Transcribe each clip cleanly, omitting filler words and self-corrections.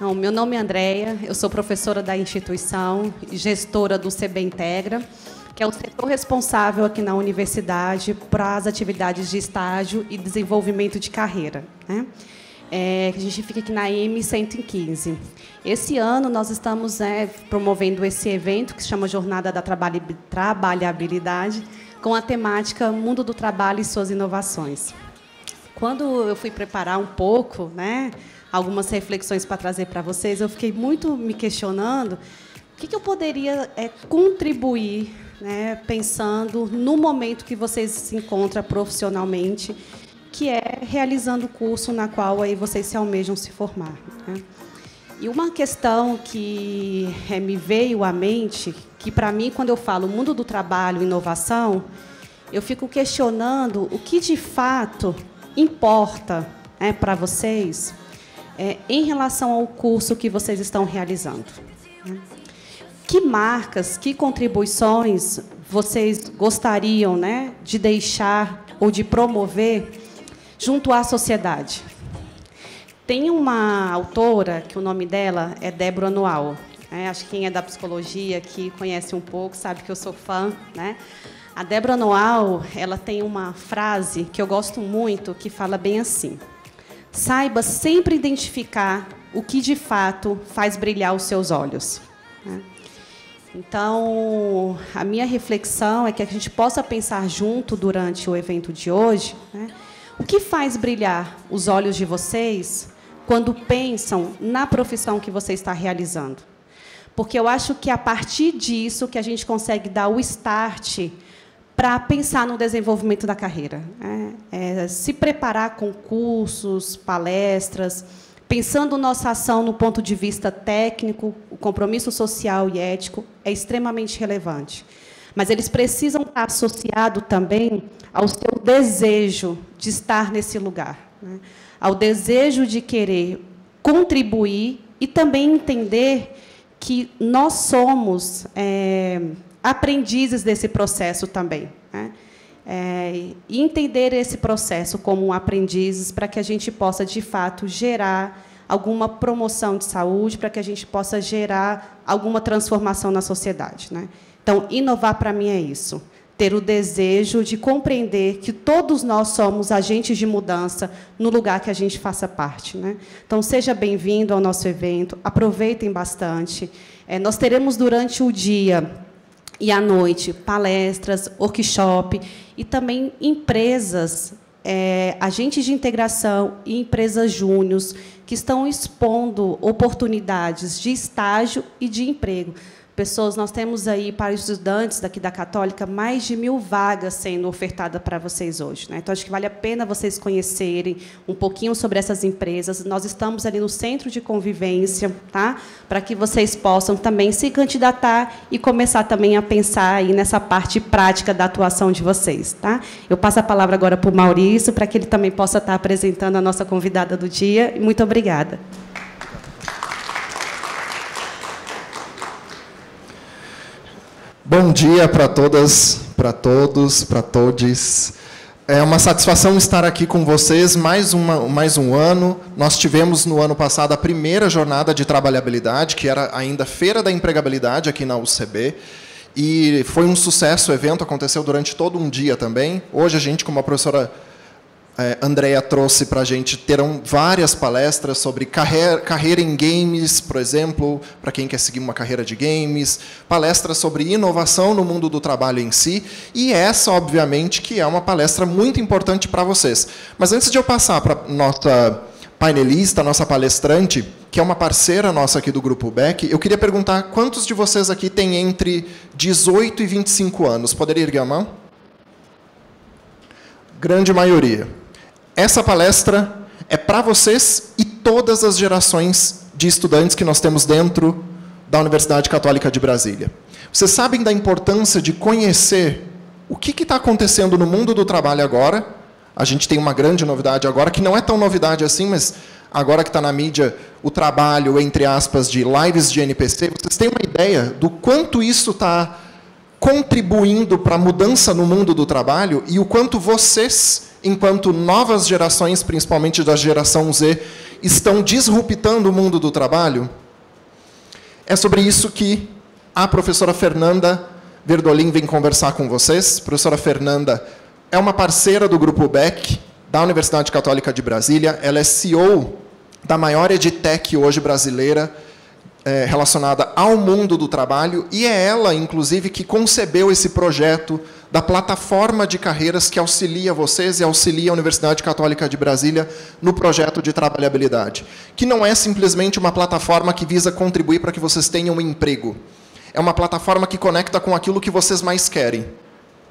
Então, meu nome é Andréia, eu sou professora da instituição e gestora do CB Integra, que é o setor responsável aqui na universidade para as atividades de estágio e desenvolvimento de carreira, né? A gente fica aqui na M115. Esse ano, nós estamos promovendo esse evento, que se chama Jornada da Trabalhabilidade, com a temática Mundo do Trabalho e suas inovações. Quando eu fui preparar um pouco, né, algumas reflexões para trazer para vocês, eu fiquei muito me questionando o que eu poderia contribuir, né, pensando no momento que vocês se encontram profissionalmente, que é realizando o curso na qual aí vocês se almejam se formar, né? E uma questão que me veio à mente, que, para mim, quando eu falo mundo do trabalho, inovação, eu fico questionando o que, de fato, importa, né, para vocês em relação ao curso que vocês estão realizando, né? Que marcas, que contribuições vocês gostariam, né, de deixar ou de promover junto à sociedade? Tem uma autora, que o nome dela é Débora Noal. Acho que quem é da psicologia aqui conhece um pouco, sabe que eu sou fã, né? A Débora Noal, ela tem uma frase que eu gosto muito, que fala bem assim: saiba sempre identificar o que, de fato, faz brilhar os seus olhos, né? Então, a minha reflexão é que a gente possa pensar junto durante o evento de hoje, né, o que faz brilhar os olhos de vocês quando pensam na profissão que você está realizando. Porque eu acho que, a partir disso, que a gente consegue dar o start para pensar no desenvolvimento da carreira, né? Se preparar com cursos, palestras, pensando nossa ação no ponto de vista técnico, o compromisso social e ético é extremamente relevante. Mas eles precisam estar associados também ao seu desejo de estar nesse lugar, né? Ao desejo de querer contribuir e também entender que nós somos aprendizes desse processo também, né? E entender esse processo como aprendizes para que a gente possa, de fato, gerar alguma promoção de saúde, para que a gente possa gerar alguma transformação na sociedade, né? Então, inovar, para mim, é isso. Ter o desejo de compreender que todos nós somos agentes de mudança no lugar que a gente faça parte, né? Então, seja bem-vindo ao nosso evento, aproveitem bastante. Nós teremos, durante o dia e à noite, palestras, workshop e também empresas, agentes de integração e empresas júniores que estão expondo oportunidades de estágio e de emprego. Nós temos aí, para os estudantes daqui da Católica, mais de 1.000 vagas sendo ofertadas para vocês hoje, né? Então, acho que vale a pena vocês conhecerem um pouquinho sobre essas empresas. Nós estamos ali no centro de convivência, tá? Para que vocês possam também se candidatar e começar também a pensar aí nessa parte prática da atuação de vocês, tá? Eu passo a palavra agora para o Maurício, para que ele também possa estar apresentando a nossa convidada do dia. Muito obrigada. Bom dia para todas, para todos, para todes. É uma satisfação estar aqui com vocês mais um ano. Nós tivemos, no ano passado, a primeira jornada de trabalhabilidade, que era ainda Feira da Empregabilidade, aqui na UCB. E foi um sucesso, o evento aconteceu durante todo um dia também. Hoje, a gente, como a professora Andréia trouxe para a gente, terão várias palestras sobre carreira em games, por exemplo, para quem quer seguir uma carreira de games, palestras sobre inovação no mundo do trabalho em si, e essa, obviamente, que é uma palestra muito importante para vocês. Mas antes de eu passar para a nossa painelista, nossa palestrante, que é uma parceira nossa aqui do Grupo Beck, eu queria perguntar quantos de vocês aqui têm entre 18 e 25 anos? Poderia erguer a mão? Grande maioria. Essa palestra é para vocês e todas as gerações de estudantes que nós temos dentro da Universidade Católica de Brasília. Vocês sabem da importância de conhecer o que está acontecendo no mundo do trabalho agora. A gente tem uma grande novidade agora, que não é tão novidade assim, mas agora que está na mídia, o trabalho, entre aspas, de lives de NPC, vocês têm uma ideia do quanto isso está contribuindo para a mudança no mundo do trabalho e o quanto vocês enquanto novas gerações, principalmente da geração Z, estão disruptando o mundo do trabalho? É sobre isso que a professora Fernanda Verdolin vem conversar com vocês. A professora Fernanda é uma parceira do Grupo Beck, da Universidade Católica de Brasília. Ela é CEO da maior edtech hoje brasileira, relacionada ao mundo do trabalho, e é ela, inclusive, que concebeu esse projeto da plataforma de carreiras que auxilia vocês e auxilia a Universidade Católica de Brasília no projeto de trabalhabilidade, que não é simplesmente uma plataforma que visa contribuir para que vocês tenham um emprego. É uma plataforma que conecta com aquilo que vocês mais querem: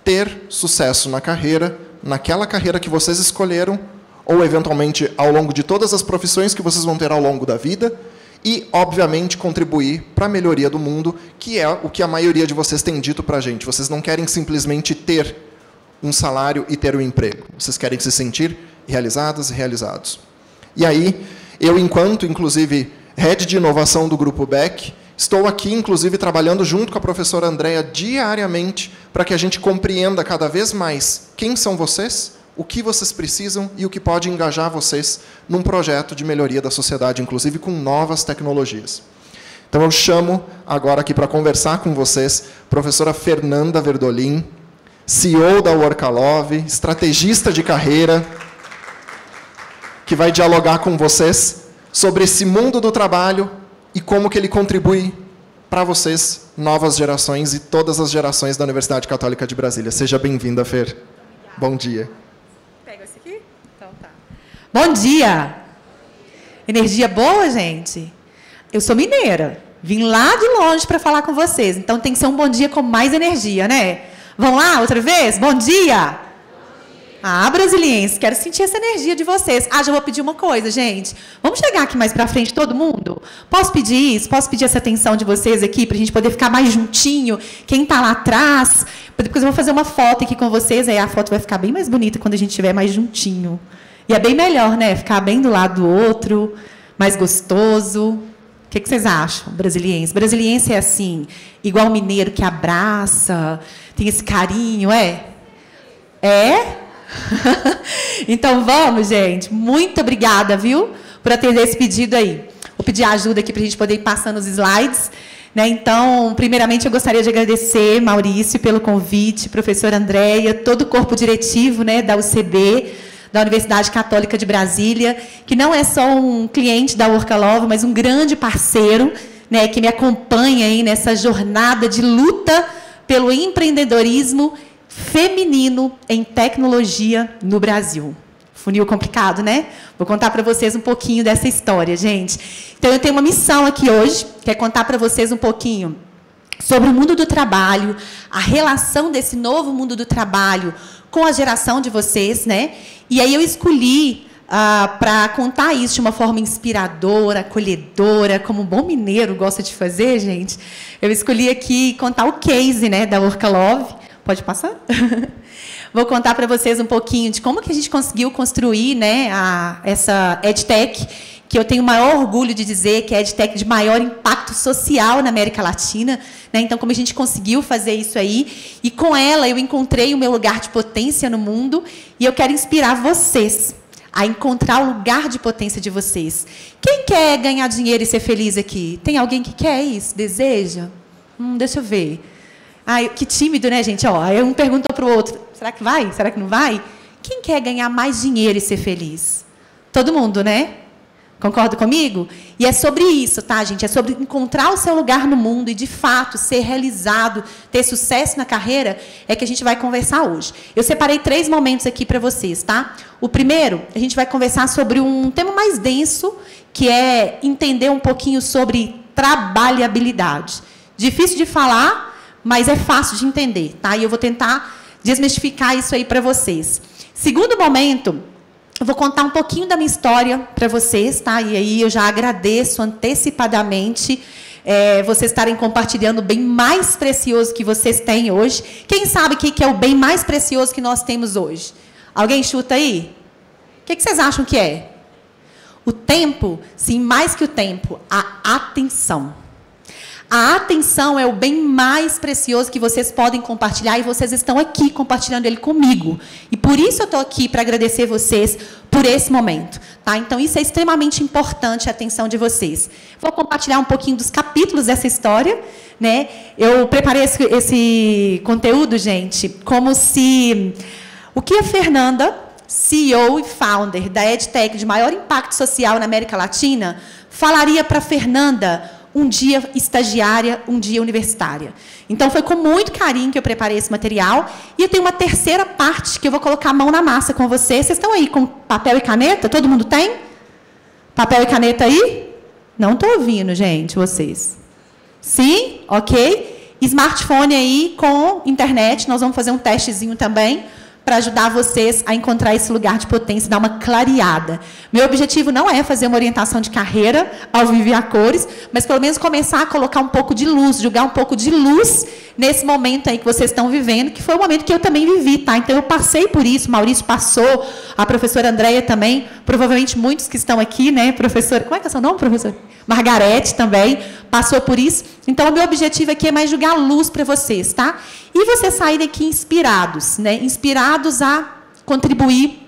ter sucesso na carreira, naquela carreira que vocês escolheram, ou, eventualmente, ao longo de todas as profissões que vocês vão ter ao longo da vida, e, obviamente, contribuir para a melhoria do mundo, que é o que a maioria de vocês tem dito para a gente. Vocês não querem simplesmente ter um salário e ter um emprego. Vocês querem se sentir realizadas e realizados. E aí, eu, enquanto, inclusive, head de inovação do Grupo Beck, estou aqui, inclusive, trabalhando junto com a professora Andréa diariamente para que a gente compreenda cada vez mais quem são vocês, o que vocês precisam e o que pode engajar vocês num projeto de melhoria da sociedade, inclusive com novas tecnologias. Então, eu chamo agora aqui para conversar com vocês a professora Fernanda Verdolin, CEO da Workalove, estrategista de carreira, que vai dialogar com vocês sobre esse mundo do trabalho e como que ele contribui para vocês, novas gerações e todas as gerações da Universidade Católica de Brasília. Seja bem-vinda, Fer. Bom dia. Bom dia! Energia boa, gente? Eu sou mineira. Vim lá de longe para falar com vocês. Então, tem que ser um bom dia com mais energia, né? Vamos lá, outra vez? Bom dia! Ah, brasilienses, quero sentir essa energia de vocês. Ah, já vou pedir uma coisa, gente. Vamos chegar aqui mais para frente, todo mundo? Posso pedir isso? Posso pedir essa atenção de vocês aqui, para a gente poder ficar mais juntinho? Quem está lá atrás? Depois eu vou fazer uma foto aqui com vocês, aí a foto vai ficar bem mais bonita quando a gente estiver mais juntinho. E é bem melhor, né? Ficar bem do lado do outro, mais gostoso. O que vocês acham, brasiliense? Brasiliense é assim, igual o mineiro que abraça, tem esse carinho, é? É? Então, vamos, gente. Muito obrigada, viu? Por atender esse pedido aí. Vou pedir ajuda aqui para a gente poder ir passando os slides. Né? Então, primeiramente, eu gostaria de agradecer, Maurício, pelo convite, professora Andréia, todo o corpo diretivo, né, da UCB, da Universidade Católica de Brasília, que não é só um cliente da Workalove, mas um grande parceiro, né, que me acompanha aí nessa jornada de luta pelo empreendedorismo feminino em tecnologia no Brasil. Funil complicado, né? Vou contar para vocês um pouquinho dessa história, gente. Então, eu tenho uma missão aqui hoje, que é contar para vocês um pouquinho sobre o mundo do trabalho, a relação desse novo mundo do trabalho com a geração de vocês, né? E aí eu escolhi para contar isso de uma forma inspiradora, acolhedora, como um bom mineiro gosta de fazer, gente. Eu escolhi aqui contar o case, né, da Workalove. Pode passar? Vou contar para vocês um pouquinho de como que a gente conseguiu construir, né, essa EdTech, que eu tenho o maior orgulho de dizer que é a EdTech de maior impacto social na América Latina. Né? Então, como a gente conseguiu fazer isso aí. E, com ela, eu encontrei o meu lugar de potência no mundo. E eu quero inspirar vocês a encontrar o lugar de potência de vocês. Quem quer ganhar dinheiro e ser feliz aqui? Tem alguém que quer isso? Deseja? Deixa eu ver. Ai, que tímido, né, gente? Ó, aí um perguntou para o outro, será que vai? Será que não vai? Quem quer ganhar mais dinheiro e ser feliz? Todo mundo, né? Concorda comigo? E é sobre isso, tá, gente? É sobre encontrar o seu lugar no mundo e, de fato, ser realizado, ter sucesso na carreira, é que a gente vai conversar hoje. Eu separei 3 momentos aqui para vocês, tá? O primeiro, a gente vai conversar sobre um tema mais denso, que é entender um pouquinho sobre trabalhabilidade. Difícil de falar, mas é fácil de entender, tá? E eu vou tentar desmistificar isso aí para vocês. Segundo momento, eu vou contar um pouquinho da minha história para vocês, tá? E aí eu já agradeço antecipadamente vocês estarem compartilhando o bem mais precioso que vocês têm hoje. Quem sabe o que é o bem mais precioso que nós temos hoje? Alguém chuta aí? O que vocês acham que é? O tempo, sim, mais que o tempo, a atenção. A atenção é o bem mais precioso que vocês podem compartilhar e vocês estão aqui compartilhando ele comigo. E por isso eu estou aqui para agradecer vocês por esse momento. Tá? Então, isso é extremamente importante, a atenção de vocês. Vou compartilhar um pouquinho dos capítulos dessa história. Né? Eu preparei esse conteúdo, gente, como se... O que a Fernanda, CEO e founder da EdTech de maior impacto social na América Latina, falaria para a Fernanda... um dia estagiária, um dia universitária. Então, foi com muito carinho que eu preparei esse material. E eu tenho uma terceira parte que eu vou colocar a mão na massa com vocês. Vocês estão aí com papel e caneta? Todo mundo tem? Papel e caneta aí? Não estou ouvindo, gente, vocês. Sim? Ok. Smartphone aí com internet. Nós vamos fazer um testezinho também, para ajudar vocês a encontrar esse lugar de potência, dar uma clareada. Meu objetivo não é fazer uma orientação de carreira ao vivo e a cores, mas pelo menos começar a colocar um pouco de luz, jogar um pouco de luz nesse momento aí que vocês estão vivendo, que foi o momento que eu também vivi, tá? Então, eu passei por isso, o Maurício passou, a professora Andréia também, provavelmente muitos que estão aqui, né? Professora, como é que é o seu nome, professora? Margarete também passou por isso. Então, o meu objetivo aqui é mais jogar luz para vocês, tá? E vocês saírem aqui inspirados, né? Inspirados a contribuir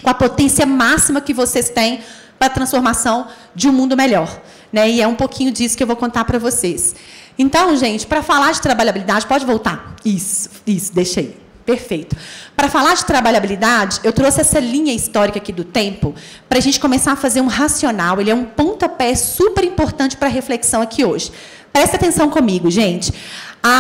com a potência máxima que vocês têm para a transformação de um mundo melhor, né? E é um pouquinho disso que eu vou contar para vocês. Então, gente, para falar de trabalhabilidade, pode voltar. Isso, deixa aí. Perfeito. Para falar de trabalhabilidade, eu trouxe essa linha histórica aqui do tempo para a gente começar a fazer um racional. Ele é um pontapé super importante para a reflexão aqui hoje. Presta atenção comigo, gente.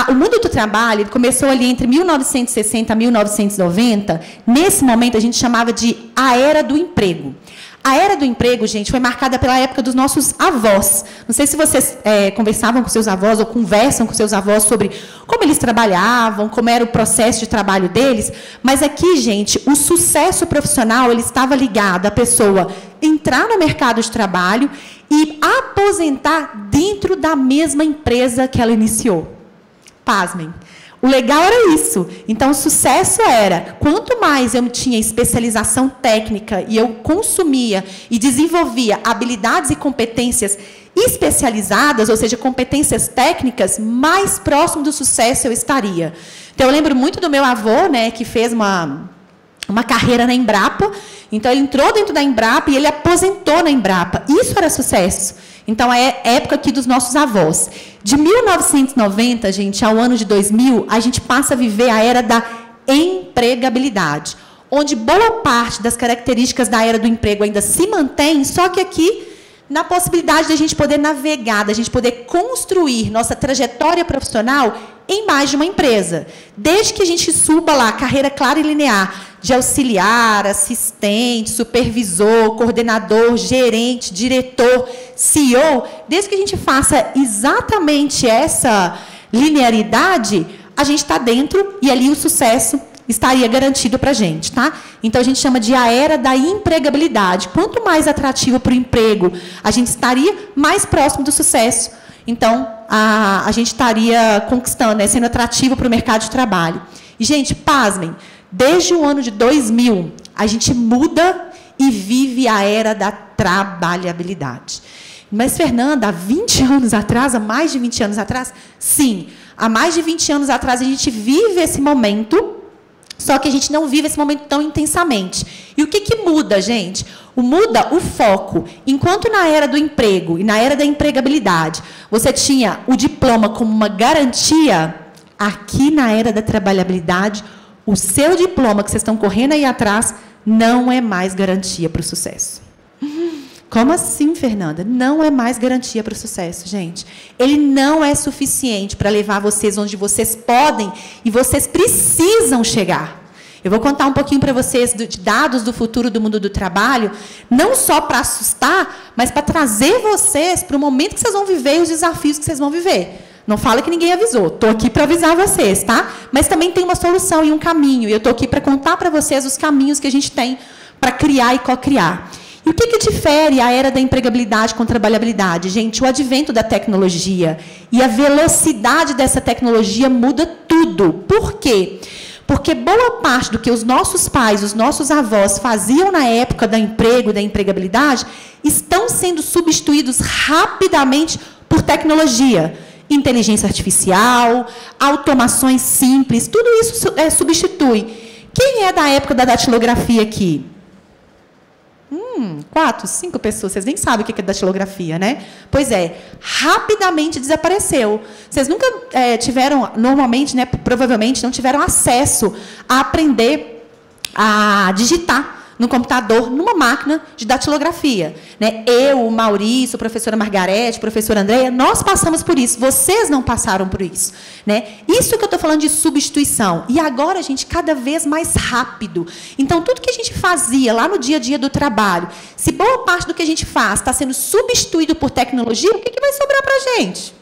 O mundo do trabalho começou ali entre 1960 e 1990. Nesse momento, a gente chamava de a era do emprego. A era do emprego, gente, foi marcada pela época dos nossos avós. Não sei se vocês conversavam com seus avós ou conversam com seus avós sobre como eles trabalhavam, como era o processo de trabalho deles, mas aqui, gente, o sucesso profissional ele estava ligado à pessoa entrar no mercado de trabalho e aposentar dentro da mesma empresa que ela iniciou. Pasmem. O legal era isso. Então, o sucesso era, quanto mais eu tinha especialização técnica e eu consumia e desenvolvia habilidades e competências especializadas, ou seja, competências técnicas, mais próximo do sucesso eu estaria. Então, eu lembro muito do meu avô, né, que fez uma carreira na Embrapa. Então, ele entrou dentro da Embrapa e ele aposentou na Embrapa. Isso era sucesso. Então, é a época aqui dos nossos avós. De 1990, gente, ao ano de 2000, a gente passa a viver a era da empregabilidade, onde boa parte das características da era do emprego ainda se mantém, só que aqui, na possibilidade de a gente poder navegar, de a gente poder construir nossa trajetória profissional em mais de uma empresa. Desde que a gente suba lá, carreira clara e linear, de auxiliar, assistente, supervisor, coordenador, gerente, diretor, CEO, desde que a gente faça exatamente essa linearidade, a gente está dentro e ali o sucesso estaria garantido para a gente, tá? Então, a gente chama de a era da empregabilidade. Quanto mais atrativo para o emprego a gente estaria, mais próximo do sucesso. Então, a gente estaria conquistando, né, sendo atrativo para o mercado de trabalho. E, gente, pasmem, desde o ano de 2000, a gente muda e vive a era da trabalhabilidade. Mas, Fernanda, há 20 anos atrás, há mais de 20 anos atrás, sim, há mais de 20 anos atrás, a gente vive esse momento, só que a gente não vive esse momento tão intensamente. E o que muda, gente? Muda o foco. Enquanto na era do emprego e na era da empregabilidade, você tinha o diploma como uma garantia, aqui na era da trabalhabilidade, o seu diploma que vocês estão correndo aí atrás não é mais garantia para o sucesso. Como assim, Fernanda? Não é mais garantia para o sucesso, gente. Ele não é suficiente para levar vocês onde vocês podem e vocês precisam chegar. Eu vou contar um pouquinho para vocês de dados do futuro do mundo do trabalho, não só para assustar, mas para trazer vocês para o momento que vocês vão viver e os desafios que vocês vão viver. Não fala que ninguém avisou. Estou aqui para avisar vocês, tá? Mas também tem uma solução e um caminho. E eu estou aqui para contar para vocês os caminhos que a gente tem para criar e co-criar. E o que difere a era da empregabilidade com a trabalhabilidade? Gente, o advento da tecnologia e a velocidade dessa tecnologia muda tudo. Por quê? Porque boa parte do que os nossos pais, os nossos avós faziam na época do emprego, da empregabilidade, estão sendo substituídos rapidamente por tecnologia. inteligência artificial, automações simples, tudo isso substitui. Quem é da época da datilografia aqui? 4, 5 pessoas, vocês nem sabem o que é datilografia, né? Pois é, rapidamente desapareceu. Vocês nunca tiveram, normalmente, né, provavelmente, não tiveram acesso a aprender a digitar no computador, numa máquina de datilografia. Né? Eu, o Maurício, a professora Margarete, a professora Andréia, nós passamos por isso, vocês não passaram por isso. Né? Isso que eu estou falando de substituição. E agora, gente, cada vez mais rápido. Então, tudo que a gente fazia lá no dia a dia do trabalho, se boa parte do que a gente faz está sendo substituído por tecnologia, o que vai sobrar para a gente?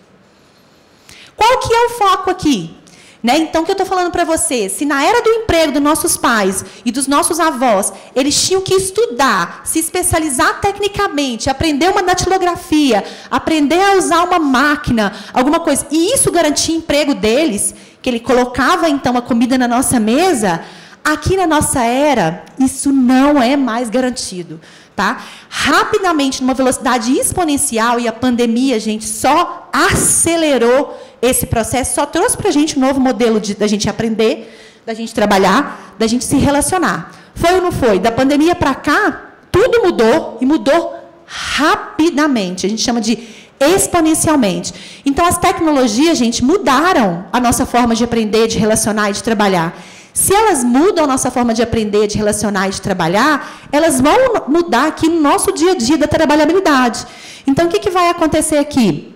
Qual que é o foco aqui? Né? Então, o que eu estou falando para vocês? Se na era do emprego dos nossos pais e dos nossos avós, eles tinham que estudar, se especializar tecnicamente, aprender uma datilografia, aprender a usar uma máquina, alguma coisa, e isso garantia o emprego deles, que ele colocava, então, a comida na nossa mesa, aqui na nossa era, isso não é mais garantido. Tá? Rapidamente, numa velocidade exponencial, e a pandemia, gente, só acelerou esse processo, só trouxe para a gente um novo modelo da gente aprender, da gente trabalhar, da gente se relacionar. Foi ou não foi? Da pandemia para cá, tudo mudou, e mudou rapidamente. A gente chama de exponencialmente. Então, as tecnologias, gente, mudaram a nossa forma de aprender, de relacionar e de trabalhar. Se elas mudam a nossa forma de aprender, de relacionar e de trabalhar, elas vão mudar aqui no nosso dia a dia da trabalhabilidade. Então, o que vai acontecer aqui?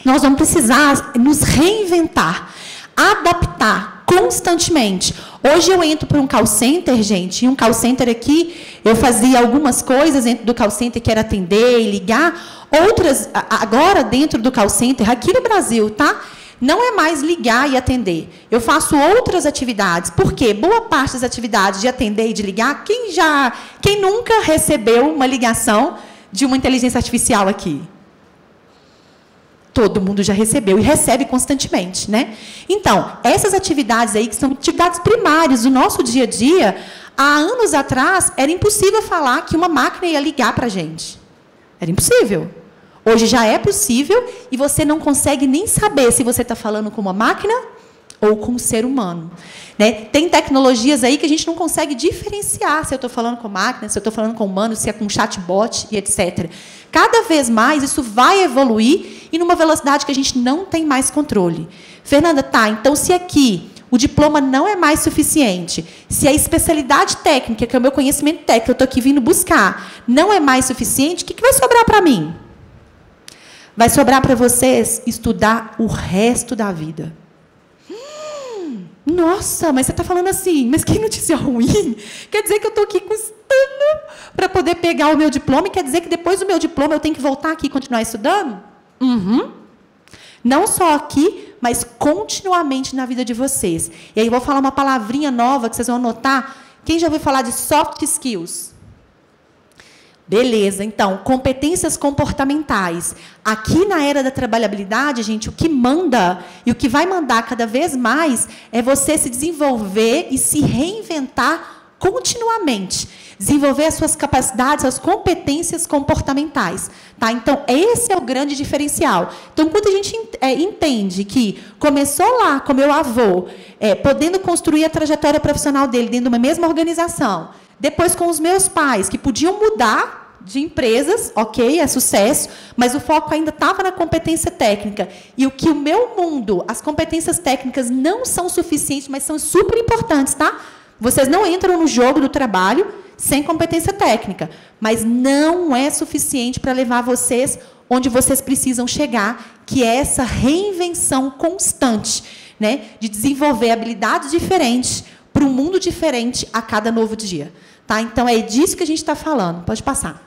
Nós vamos precisar nos reinventar, adaptar constantemente. Hoje eu entro para um call center, gente, e um call center aqui, eu fazia algumas coisas dentro do call center, que era atender e ligar, outras, agora dentro do call center, aqui no Brasil, tá? Não é mais ligar e atender. Eu faço atividades. Por quê? Boa parte das atividades de atender e de ligar, quem nunca recebeu uma ligação de uma inteligência artificial aqui? Todo mundo já recebeu e recebe constantemente, né? Então, essas atividades aí, que são atividades primárias do nosso dia a dia, há anos atrás, era impossível falar que uma máquina ia ligar para a gente. Era impossível. Hoje já é possível e você não consegue nem saber se você está falando com uma máquina ou com um ser humano. Né? Tem tecnologias aí que a gente não consegue diferenciar se eu estou falando com máquina, se eu estou falando com humano, se é com chatbot e etc. Cada vez mais isso vai evoluir e numa velocidade que a gente não tem mais controle. Fernanda, tá, então se aqui o diploma não é mais suficiente, se a especialidade técnica, que é o meu conhecimento técnico, eu estou aqui vindo buscar, não é mais suficiente, o que vai sobrar para mim? Vai sobrar para vocês estudar o resto da vida. Nossa, mas você está falando assim, mas que notícia ruim. Quer dizer que eu estou aqui custando para poder pegar o meu diploma, e quer dizer que depois do meu diploma eu tenho que voltar aqui e continuar estudando? Não só aqui, mas continuamente na vida de vocês. E aí eu vou falar uma palavrinha nova que vocês vão anotar. Quem já ouviu falar de soft skills? Beleza, então, competências comportamentais. Aqui na era da trabalhabilidade, gente, o que manda e o que vai mandar cada vez mais é você se desenvolver e se reinventar continuamente. Desenvolver as suas capacidades, as competências comportamentais. Tá? Então, esse é o grande diferencial. Então, quando a gente entende que começou lá com meu avô, podendo construir a trajetória profissional dele dentro de uma mesma organização, depois com os meus pais, que podiam mudar de empresas, ok, é sucesso, mas o foco ainda estava na competência técnica. E o que o meu mundo, as competências técnicas não são suficientes, mas são super importantes, tá? Vocês não entram no jogo do trabalho sem competência técnica, mas não é suficiente para levar vocês onde vocês precisam chegar, que é essa reinvenção constante, né, de desenvolver habilidades diferentes para um mundo diferente a cada novo dia. Tá? Então, é disso que a gente está falando. Pode passar.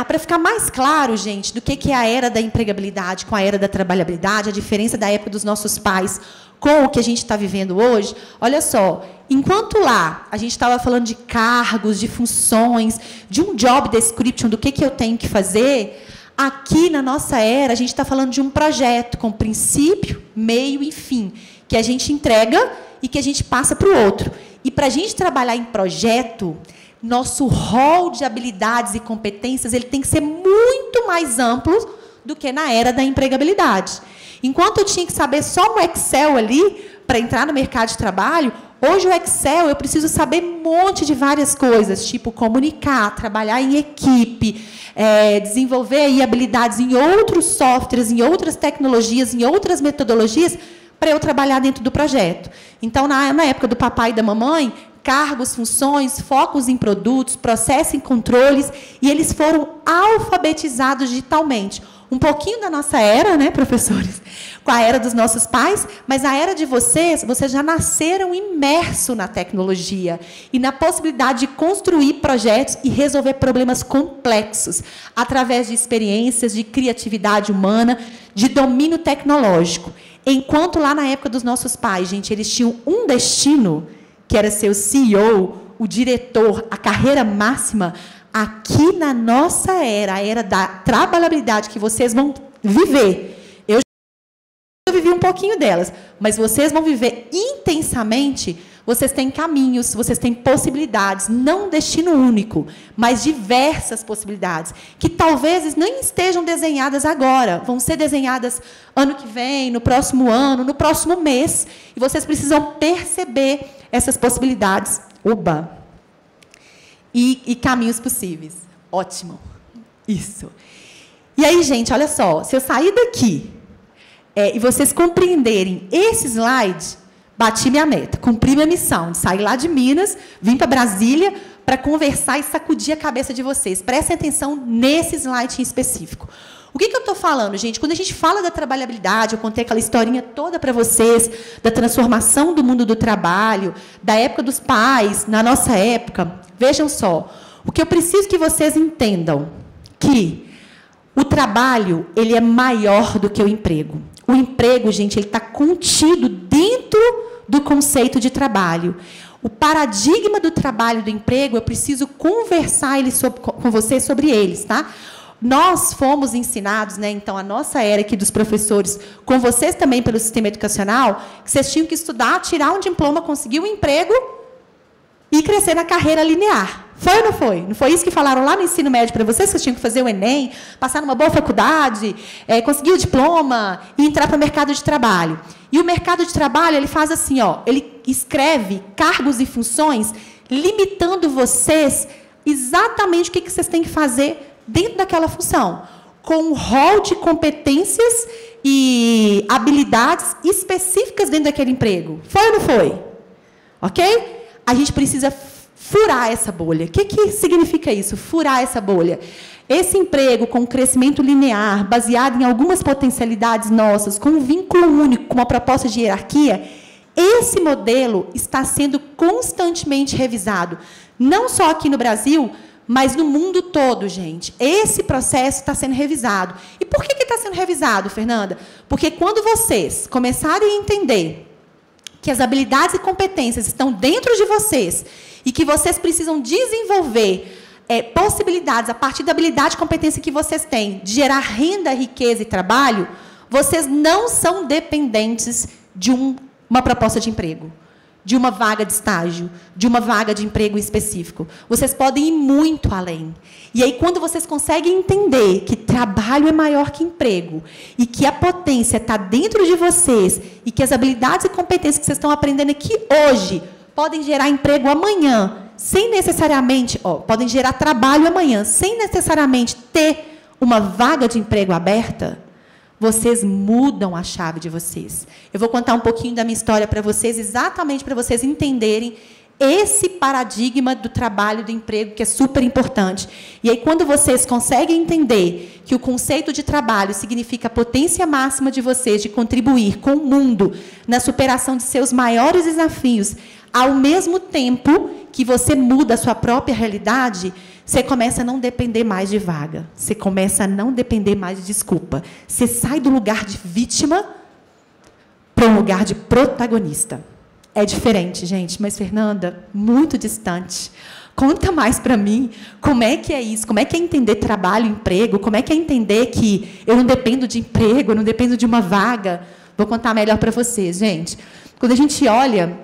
Para ficar mais claro, gente, do que é a era da empregabilidade com a era da trabalhabilidade, a diferença da época dos nossos pais com o que a gente está vivendo hoje, olha só, enquanto lá a gente estava falando de cargos, de funções, de um job description, do que eu tenho que fazer, aqui na nossa era a gente está falando de um projeto com princípio, meio e fim, que a gente entrega e que a gente passa para o outro. E para a gente trabalhar em projeto, nosso rol de habilidades e competências ele tem que ser muito mais amplo do que na era da empregabilidade. Enquanto eu tinha que saber só no Excel ali, para entrar no mercado de trabalho, hoje o Excel eu preciso saber um monte de várias coisas, tipo comunicar, trabalhar em equipe, desenvolver aí habilidades em outros softwares, em outras tecnologias, em outras metodologias, para eu trabalhar dentro do projeto. Então, na época do papai e da mamãe, cargos, funções, focos em produtos, processo em controles, e eles foram alfabetizados digitalmente. Um pouquinho da nossa era, né, professores? Com a era dos nossos pais, mas a era de vocês já nasceram imersos na tecnologia e na possibilidade de construir projetos e resolver problemas complexos através de experiências, de criatividade humana, de domínio tecnológico. Enquanto lá na época dos nossos pais, gente, eles tinham um destino, que era ser o CEO, o diretor, a carreira máxima. Aqui na nossa era, a era da trabalhabilidade que vocês vão viver. Eu já vivi um pouquinho delas, mas vocês vão viver intensamente. Vocês têm caminhos, vocês têm possibilidades, não um destino único, mas diversas possibilidades, que talvez nem estejam desenhadas agora, vão ser desenhadas ano que vem, no próximo ano, no próximo mês, e vocês precisam perceber essas possibilidades. Oba! E caminhos possíveis. Ótimo. Isso. E aí, gente, olha só, se eu sair daqui e vocês compreenderem esse slide, bati minha meta, cumpri minha missão de sair lá de Minas, vim para Brasília para conversar e sacudir a cabeça de vocês. Prestem atenção nesse slide em específico. O que eu estou falando, gente? Quando a gente fala da trabalhabilidade, eu contei aquela historinha toda para vocês, da transformação do mundo do trabalho, da época dos pais, na nossa época. Vejam só, o que eu preciso que vocês entendam, que o trabalho ele é maior do que o emprego. O emprego, gente, ele está contido dentro do conceito de trabalho. O paradigma do trabalho e do emprego, eu preciso conversar com vocês sobre eles, tá? Nós fomos ensinados, né, então, a nossa era aqui dos professores, com vocês também pelo sistema educacional, que vocês tinham que estudar, tirar um diploma, conseguir um emprego e crescer na carreira linear. Foi ou não foi? Não foi isso que falaram lá no ensino médio para vocês? Que vocês tinham que fazer o Enem, passar numa boa faculdade, conseguir o diploma e entrar para o mercado de trabalho. E o mercado de trabalho, ele faz assim, ó, ele escreve cargos e funções, limitando vocês exatamente o que vocês têm que fazer dentro daquela função, com um rol de competências e habilidades específicas dentro daquele emprego. Foi ou não foi? Ok? A gente precisa furar essa bolha. O que significa isso? Furar essa bolha. Esse emprego com crescimento linear, baseado em algumas potencialidades nossas, com um vínculo único, com uma proposta de hierarquia, esse modelo está sendo constantemente revisado. Não só aqui no Brasil, mas no mundo todo, gente. Esse processo está sendo revisado. E por que está sendo revisado, Fernanda? Porque quando vocês começarem a entender que as habilidades e competências estão dentro de vocês e que vocês precisam desenvolver possibilidades, a partir da habilidade e competência que vocês têm, de gerar renda, riqueza e trabalho, vocês não são dependentes de uma proposta de emprego, de uma vaga de estágio, de uma vaga de emprego específico. Vocês podem ir muito além. E aí, quando vocês conseguem entender que trabalho é maior que emprego, e que a potência está dentro de vocês, e que as habilidades e competências que vocês estão aprendendo aqui hoje podem gerar emprego amanhã, sem necessariamente, podem gerar trabalho amanhã, sem necessariamente ter uma vaga de emprego aberta, vocês mudam a chave de vocês. Eu vou contar um pouquinho da minha história para vocês, exatamente para vocês entenderem esse paradigma do trabalho e do emprego, que é super importante. E aí, quando vocês conseguem entender que o conceito de trabalho significa a potência máxima de vocês de contribuir com o mundo na superação de seus maiores desafios, ao mesmo tempo que você muda a sua própria realidade, você começa a não depender mais de vaga. Você começa a não depender mais de desculpa. Você sai do lugar de vítima para um lugar de protagonista. É diferente, gente, mas, Fernanda, muito distante. Conta mais para mim como é que é isso, como é que é entender trabalho, emprego, como é que é entender que eu não dependo de emprego, eu não dependo de uma vaga. Vou contar melhor para vocês, gente. Quando a gente olha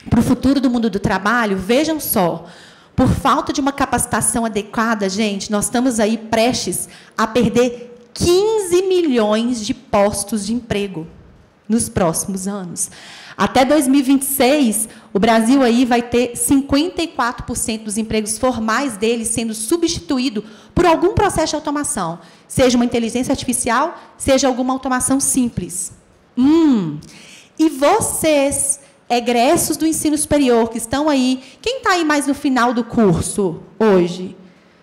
para o futuro do mundo do trabalho, vejam só, por falta de uma capacitação adequada, gente, nós estamos aí prestes a perder 15 milhões de postos de emprego nos próximos anos. Até 2026, o Brasil aí vai ter 54% dos empregos formais dele sendo substituído por algum processo de automação, seja uma inteligência artificial, seja alguma automação simples. E vocês, egressos do ensino superior, que estão aí, quem está aí mais no final do curso hoje?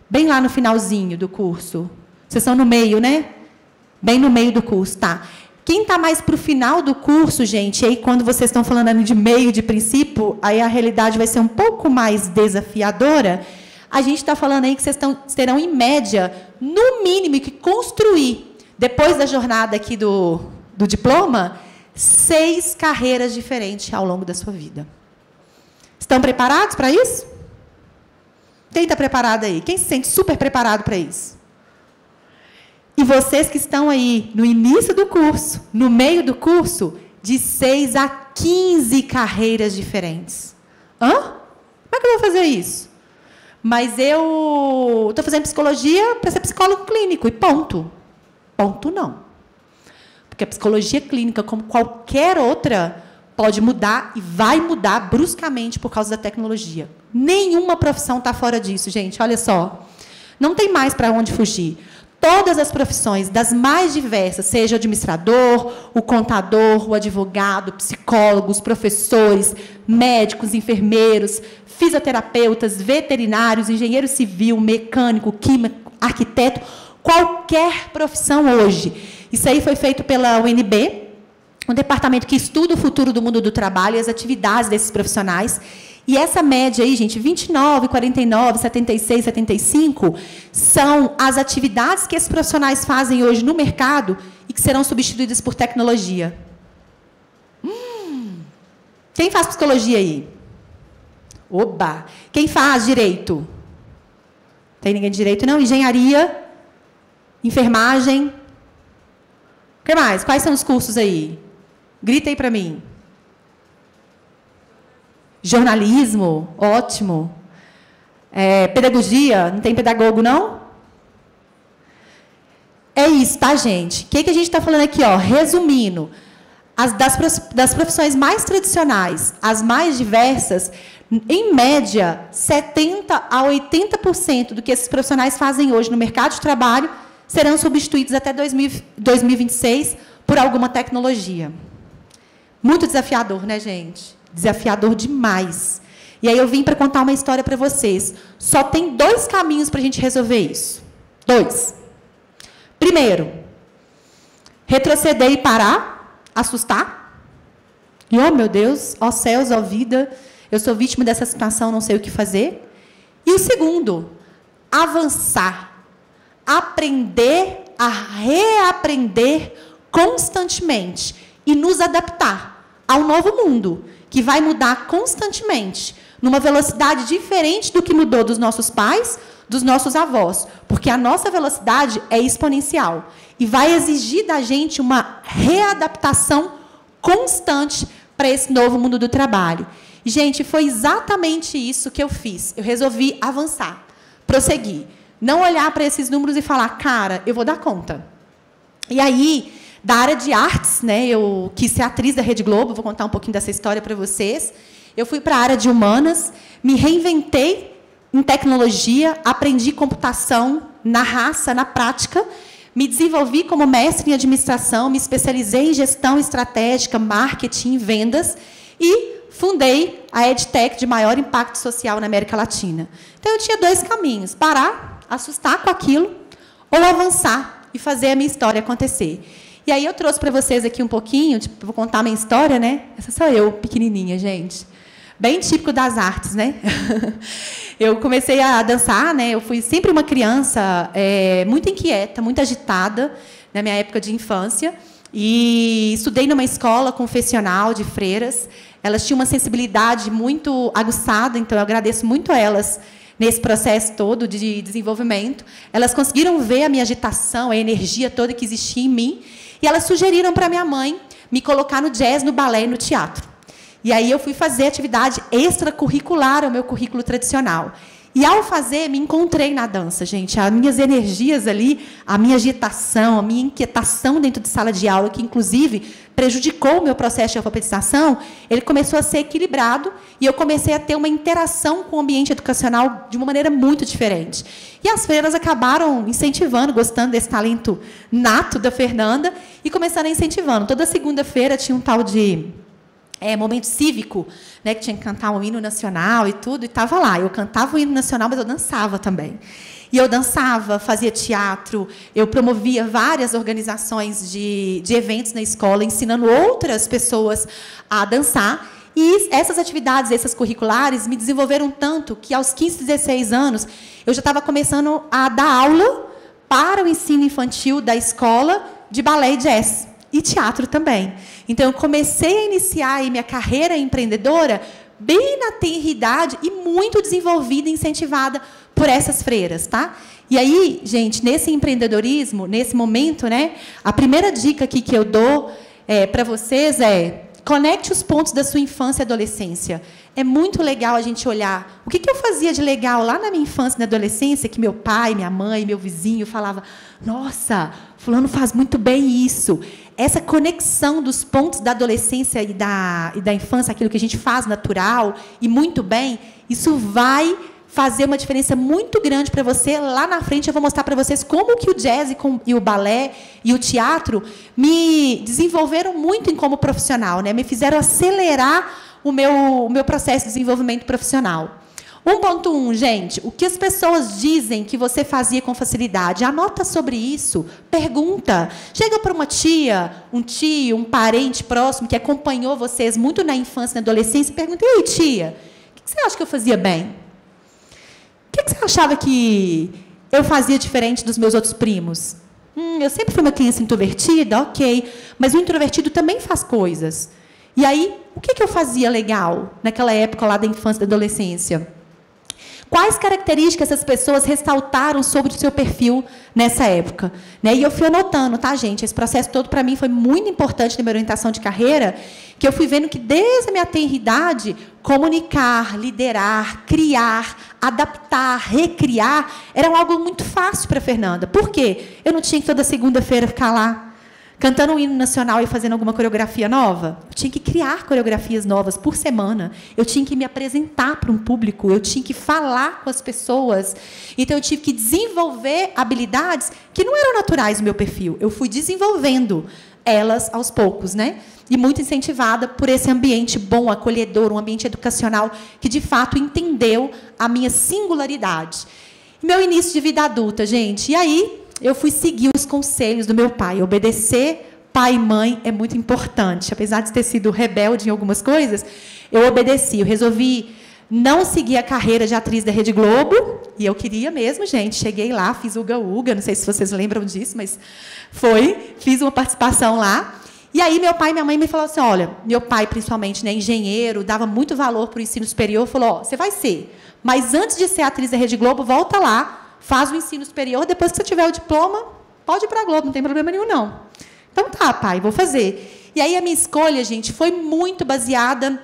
Bem lá no finalzinho do curso. Vocês estão no meio, né? Bem no meio do curso, tá. Quem está mais para o final do curso, gente, aí quando vocês estão falando de meio, de princípio, aí a realidade vai ser um pouco mais desafiadora. A gente está falando aí que vocês terão, em média, no mínimo, que construir, depois da jornada aqui do diploma, 6 carreiras diferentes ao longo da sua vida. Estão preparados para isso? Quem está preparado aí? Quem se sente super preparado para isso? E vocês que estão aí no início do curso, no meio do curso, de 6 a 15 carreiras diferentes. Como é que eu vou fazer isso? Mas eu estou fazendo psicologia para ser psicólogo clínico, e ponto. Ponto não. Porque a psicologia clínica, como qualquer outra, pode mudar e vai mudar bruscamente por causa da tecnologia. Nenhuma profissão está fora disso, gente. Olha só. Não tem mais para onde fugir. Todas as profissões, das mais diversas, seja o administrador, o contador, o advogado, o psicólogo, os professores, médicos, enfermeiros, fisioterapeutas, veterinários, engenheiro civil, mecânico, químico, arquiteto, qualquer profissão hoje. Isso aí foi feito pela UNB, um departamento que estuda o futuro do mundo do trabalho e as atividades desses profissionais. E essa média aí, gente, 29, 49, 76, 75, são as atividades que esses profissionais fazem hoje no mercado e que serão substituídas por tecnologia. Quem faz psicologia aí? Oba! Quem faz direito? Tem ninguém de direito, não? Engenharia? Enfermagem? O que mais? Quais são os cursos aí? Grita aí para mim. Jornalismo, ótimo. Pedagogia, não tem pedagogo, não? É isso, tá, gente? O que a gente está falando aqui? Ó, resumindo, das profissões mais tradicionais, as mais diversas, em média, 70% a 80% do que esses profissionais fazem hoje no mercado de trabalho serão substituídos até 2026 por alguma tecnologia. Muito desafiador, né, gente? Desafiador demais. E aí eu vim para contar uma história para vocês. Só tem 2 caminhos para a gente resolver isso. 2. Primeiro, retroceder e parar, assustar. E, oh, meu Deus, ó céus, ó vida, eu sou vítima dessa situação, não sei o que fazer. E o segundo, avançar. Aprender a reaprender constantemente e nos adaptar ao novo mundo, que vai mudar constantemente, numa velocidade diferente do que mudou dos nossos pais, dos nossos avós, porque a nossa velocidade é exponencial e vai exigir da gente uma readaptação constante para esse novo mundo do trabalho. E, gente, foi exatamente isso que eu fiz. Eu resolvi avançar, prosseguir, não olhar para esses números e falar, cara, eu vou dar conta. E aí, da área de artes, né, eu quis ser atriz da Rede Globo, vou contar um pouquinho dessa história para vocês. Eu fui para a área de humanas, me reinventei em tecnologia, aprendi computação na raça, na prática, me desenvolvi como mestre em administração, me especializei em gestão estratégica, marketing, vendas e fundei a EdTech de maior impacto social na América Latina. Então, eu tinha 2 caminhos, parar, assustar com aquilo, ou avançar e fazer a minha história acontecer. E aí eu trouxe para vocês aqui um pouquinho, vou contar a minha história, né? Essa sou eu, pequenininha, gente. Bem típico das artes, né? Eu comecei a dançar, né? Eu fui sempre uma criança muito inquieta, muito agitada, na minha época de infância. E estudei numa escola confessional de freiras. Elas tinham uma sensibilidade muito aguçada, então eu agradeço muito a elas nesse processo todo de desenvolvimento. Elas conseguiram ver a minha agitação, a energia toda que existia em mim, e elas sugeriram para minha mãe me colocar no jazz, no balé e no teatro. E aí eu fui fazer atividade extracurricular ao meu currículo tradicional. E, ao fazer, me encontrei na dança, gente. As minhas energias ali, a minha agitação, a minha inquietação dentro de sala de aula, que, inclusive, prejudicou o meu processo de alfabetização, ele começou a ser equilibrado e eu comecei a ter uma interação com o ambiente educacional de uma maneira muito diferente. E as freiras acabaram incentivando, gostando desse talento nato da Fernanda e começaram a incentivando. Toda segunda-feira tinha um tal de momento cívico, né, que tinha que cantar um hino nacional e tudo, e estava lá. Eu cantava o hino nacional, mas eu dançava também. E eu dançava, fazia teatro, eu promovia várias organizações de eventos na escola, ensinando outras pessoas a dançar. E essas atividades, essas curriculares, me desenvolveram tanto que, aos 15, 16 anos, eu já estava começando a dar aula para o ensino infantil da escola de balé e jazz. E teatro também. Então, eu comecei a iniciar aí minha carreira empreendedora bem na tenridade e muito desenvolvida e incentivada por essas freiras, tá? E aí, gente, nesse empreendedorismo, nesse momento, né, a primeira dica aqui que eu dou para vocês é: conecte os pontos da sua infância e adolescência. É muito legal a gente olhar o que eu fazia de legal lá na minha infância e na adolescência, que meu pai, minha mãe, meu vizinho falava: nossa, fulano faz muito bem isso. Essa conexão dos pontos da adolescência e da infância, aquilo que a gente faz natural e muito bem, isso vai fazer uma diferença muito grande para você. Lá na frente eu vou mostrar para vocês como que o jazz e o balé e o teatro me desenvolveram muito como profissional, né? Me fizeram acelerar o meu processo de desenvolvimento profissional. 1.1, gente, o que as pessoas dizem que você fazia com facilidade? Anota sobre isso, pergunta. Chega para uma tia, um tio, um parente próximo que acompanhou vocês muito na infância e na adolescência e pergunta: e aí, tia, o que você acha que eu fazia bem? O que você achava que eu fazia diferente dos meus outros primos? Eu sempre fui uma criança introvertida, ok, mas o introvertido também faz coisas. E aí, o que eu fazia legal naquela época lá da infância e da adolescência? Quais características essas pessoas ressaltaram sobre o seu perfil nessa época? Né? E eu fui anotando, tá, gente? Esse processo todo, para mim, foi muito importante na minha orientação de carreira, que eu fui vendo que, desde a minha tenridade, comunicar, liderar, criar, adaptar, recriar, era algo muito fácil para a Fernanda. Por quê? Eu não tinha que toda segunda-feira ficar lá cantando um hino nacional e fazendo alguma coreografia nova. Eu tinha que criar coreografias novas por semana. Eu tinha que me apresentar para um público. Eu tinha que falar com as pessoas. Então, eu tive que desenvolver habilidades que não eram naturais no meu perfil. Eu fui desenvolvendo elas aos poucos, né? E muito incentivada por esse ambiente bom, acolhedor, um ambiente educacional que, de fato, entendeu a minha singularidade. Meu início de vida adulta, gente. E aí, eu fui seguir os conselhos do meu pai. Obedecer pai e mãe é muito importante. Apesar de ter sido rebelde em algumas coisas, eu obedeci. Eu resolvi não seguir a carreira de atriz da Rede Globo. E eu queria mesmo, gente. Cheguei lá, fiz Uga Uga. Não sei se vocês lembram disso, mas fiz uma participação lá. E aí, meu pai e minha mãe me falaram assim: olha, meu pai, principalmente, né, engenheiro, dava muito valor para o ensino superior. Falou: ó, você vai ser, mas antes de ser atriz da Rede Globo, volta lá, faz o ensino superior, depois que você tiver o diploma, pode ir para a Globo, não tem problema nenhum, não. Então, tá, pai, vou fazer. E aí, a minha escolha, gente, foi muito baseada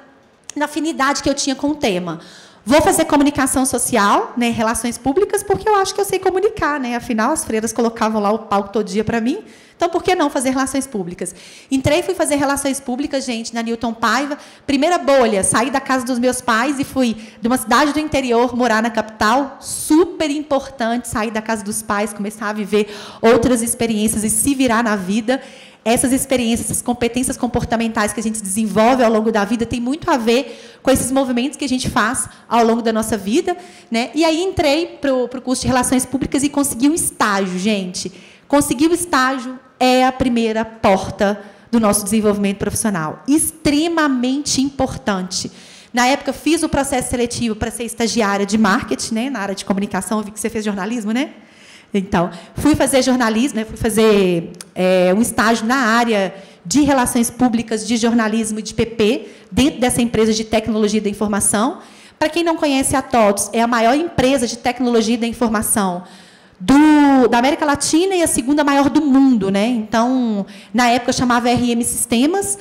na afinidade que eu tinha com o tema. Vou fazer comunicação social, né, relações públicas, porque eu acho que eu sei comunicar, né? Afinal, as freiras colocavam lá o palco todo dia para mim. Então, por que não fazer relações públicas? Entrei e fui fazer relações públicas, gente, na Newton Paiva. Primeira bolha, saí da casa dos meus pais e fui de uma cidade do interior morar na capital. Super importante sair da casa dos pais, começar a viver outras experiências e se virar na vida. Essas experiências, essas competências comportamentais que a gente desenvolve ao longo da vida tem muito a ver com esses movimentos que a gente faz ao longo da nossa vida, né? E aí entrei para o curso de Relações Públicas e consegui um estágio, gente. Conseguir o estágio é a primeira porta do nosso desenvolvimento profissional. Extremamente importante. Na época, fiz o processo seletivo para ser estagiária de marketing, né, na área de comunicação. Eu vi que você fez jornalismo, né? Então, fui fazer jornalismo, né, fui fazer um estágio na área de relações públicas, de jornalismo e de PP, dentro dessa empresa de tecnologia da informação. Para quem não conhece a TOTS, é a maior empresa de tecnologia da informação da América Latina e a segunda maior do mundo, né? Então, na época chamava RM Sistemas,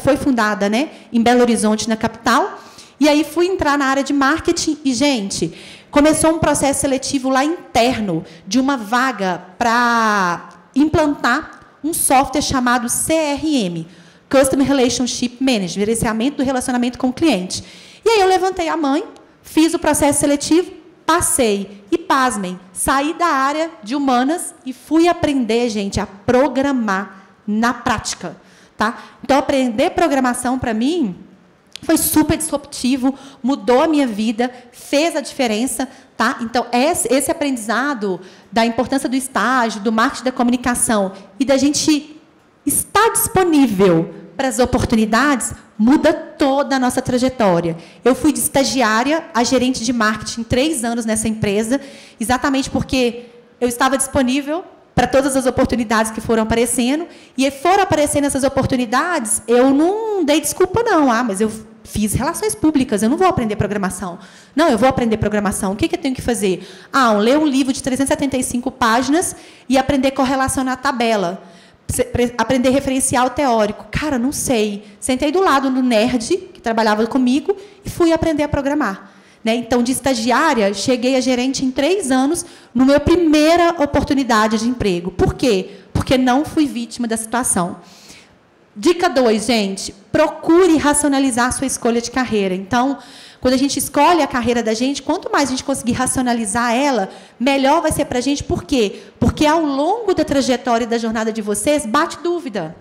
foi fundada, né, em Belo Horizonte, na capital. E aí fui entrar na área de marketing e, gente, começou um processo seletivo lá interno de uma vaga para implantar um software chamado CRM, Customer Relationship Management, gerenciamento do relacionamento com o cliente. E aí eu levantei a mãe, fiz o processo seletivo, passei e, pasmem, saí da área de humanas e fui aprender, gente, a programar na prática. Tá? Então, aprender programação, para mim, foi super disruptivo, mudou a minha vida, fez a diferença. Tá? Então, esse aprendizado da importância do estágio, do marketing da comunicação e da gente estar disponível para as oportunidades, muda toda a nossa trajetória. Eu fui de estagiária a gerente de marketing 3 anos nessa empresa, exatamente porque eu estava disponível para todas as oportunidades que foram aparecendo, e foram aparecendo essas oportunidades, eu não dei desculpa, não. Mas eu fiz relações públicas, eu não vou aprender programação. Não, eu vou aprender programação. O que eu tenho que fazer? Ler um livro de 375 páginas e aprender a correlacionar a tabela. Aprender referencial teórico. Cara, não sei. Sentei do lado do nerd, que trabalhava comigo, e fui aprender a programar. Então, de estagiária, cheguei a gerente em 3 anos, no meu primeira oportunidade de emprego. Por quê? Porque não fui vítima da situação. Dica 2, gente, procure racionalizar a sua escolha de carreira. Então, quando a gente escolhe a carreira da gente, quanto mais a gente conseguir racionalizar ela, melhor vai ser para a gente. Por quê? Porque, ao longo da trajetória e da jornada de vocês, bate dúvida.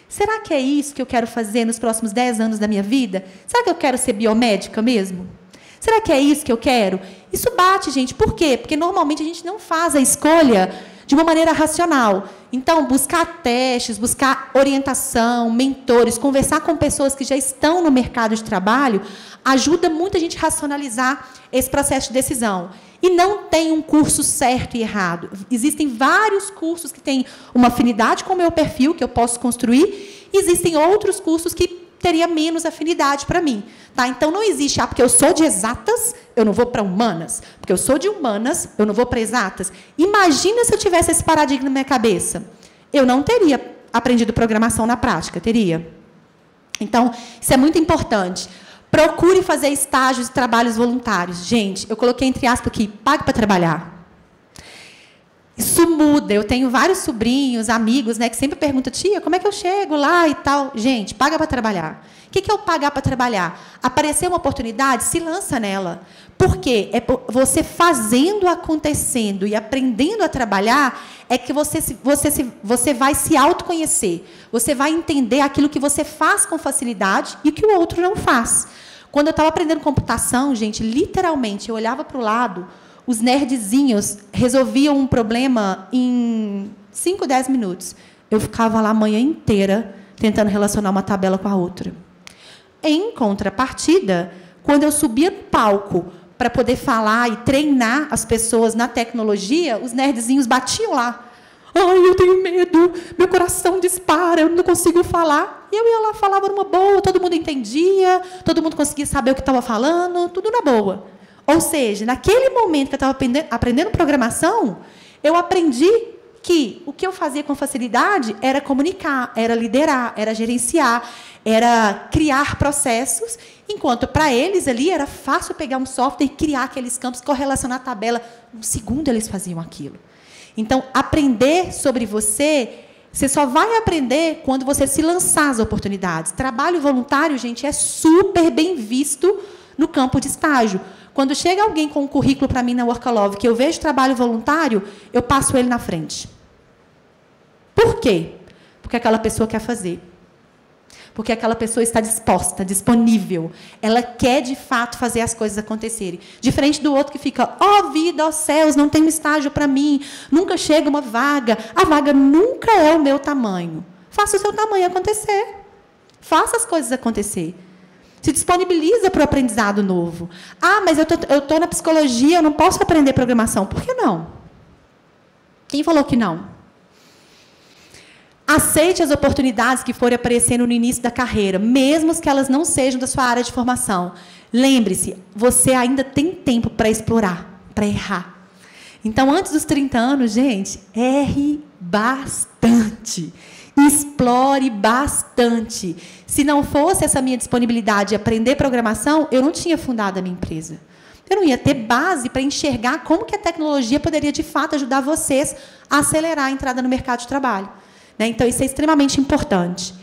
Será que é isso que eu quero fazer nos próximos 10 anos da minha vida? Será que eu quero ser biomédica mesmo? Será que é isso que eu quero? Isso bate, gente. Por quê? Porque, normalmente, a gente não faz a escolha de uma maneira racional. Então, buscar testes, buscar orientação, mentores, conversar com pessoas que já estão no mercado de trabalho, ajuda muito a gente a racionalizar esse processo de decisão. E não tem um curso certo e errado. Existem vários cursos que têm uma afinidade com o meu perfil, que eu posso construir, e existem outros cursos que teria menos afinidade para mim. Tá? Então, não existe, porque eu sou de exatas, eu não vou para humanas. Porque eu sou de humanas, eu não vou para exatas. Imagina se eu tivesse esse paradigma na minha cabeça. Eu não teria aprendido programação na prática, teria. Então, isso é muito importante. Procure fazer estágios e trabalhos voluntários. Gente, eu coloquei entre aspas aqui, pague para trabalhar. Isso muda. Eu tenho vários sobrinhos, amigos, que sempre perguntam, tia, como é que eu chego lá e tal? Gente, paga para trabalhar. O que é o pagar para trabalhar? Aparecer uma oportunidade, se lança nela. Por quê? É você fazendo, acontecendo e aprendendo a trabalhar, é que você vai se autoconhecer. Você vai entender aquilo que você faz com facilidade e que o outro não faz. Quando eu estava aprendendo computação, gente, literalmente, eu olhava para o lado, os nerdzinhos resolviam um problema em 5, 10 minutos. Eu ficava lá a manhã inteira tentando relacionar uma tabela com a outra. Em contrapartida, quando eu subia no palco para poder falar e treinar as pessoas na tecnologia, os nerdzinhos batiam lá. Ai, eu tenho medo, meu coração dispara, eu não consigo falar. E eu ia lá, falava numa boa, todo mundo entendia, todo mundo conseguia saber o que estava falando, tudo na boa. Ou seja, naquele momento que eu estava aprendendo programação, eu aprendi que o que eu fazia com facilidade era comunicar, era liderar, era gerenciar, era criar processos, enquanto para eles ali era fácil pegar um software e criar aqueles campos, correlacionar a tabela. Um segundo eles faziam aquilo. Então, aprender sobre você só vai aprender quando você se lançar às oportunidades. Trabalho voluntário, gente, é super bem visto no campo de estágio. Quando chega alguém com um currículo para mim na Workalove, que eu vejo trabalho voluntário, eu passo ele na frente. Por quê? Porque aquela pessoa quer fazer. Porque aquela pessoa está disposta, disponível. Ela quer, de fato, fazer as coisas acontecerem. Diferente do outro que fica, ó vida, ó céus, não tem um estágio para mim, nunca chega uma vaga. A vaga nunca é o meu tamanho. Faça o seu tamanho acontecer. Faça as coisas acontecer. Se disponibiliza para o aprendizado novo. Mas eu estou na psicologia, eu não posso aprender programação. Por que não? Quem falou que não? Aceite as oportunidades que forem aparecendo no início da carreira, mesmo que elas não sejam da sua área de formação. Lembre-se, você ainda tem tempo para explorar, para errar. Então, antes dos 30 anos, gente, erre bastante. Explore bastante. Se não fosse essa minha disponibilidade de aprender programação, eu não tinha fundado a minha empresa. Eu não ia ter base para enxergar como que a tecnologia poderia, de fato, ajudar vocês a acelerar a entrada no mercado de trabalho. Né? Então, isso é extremamente importante.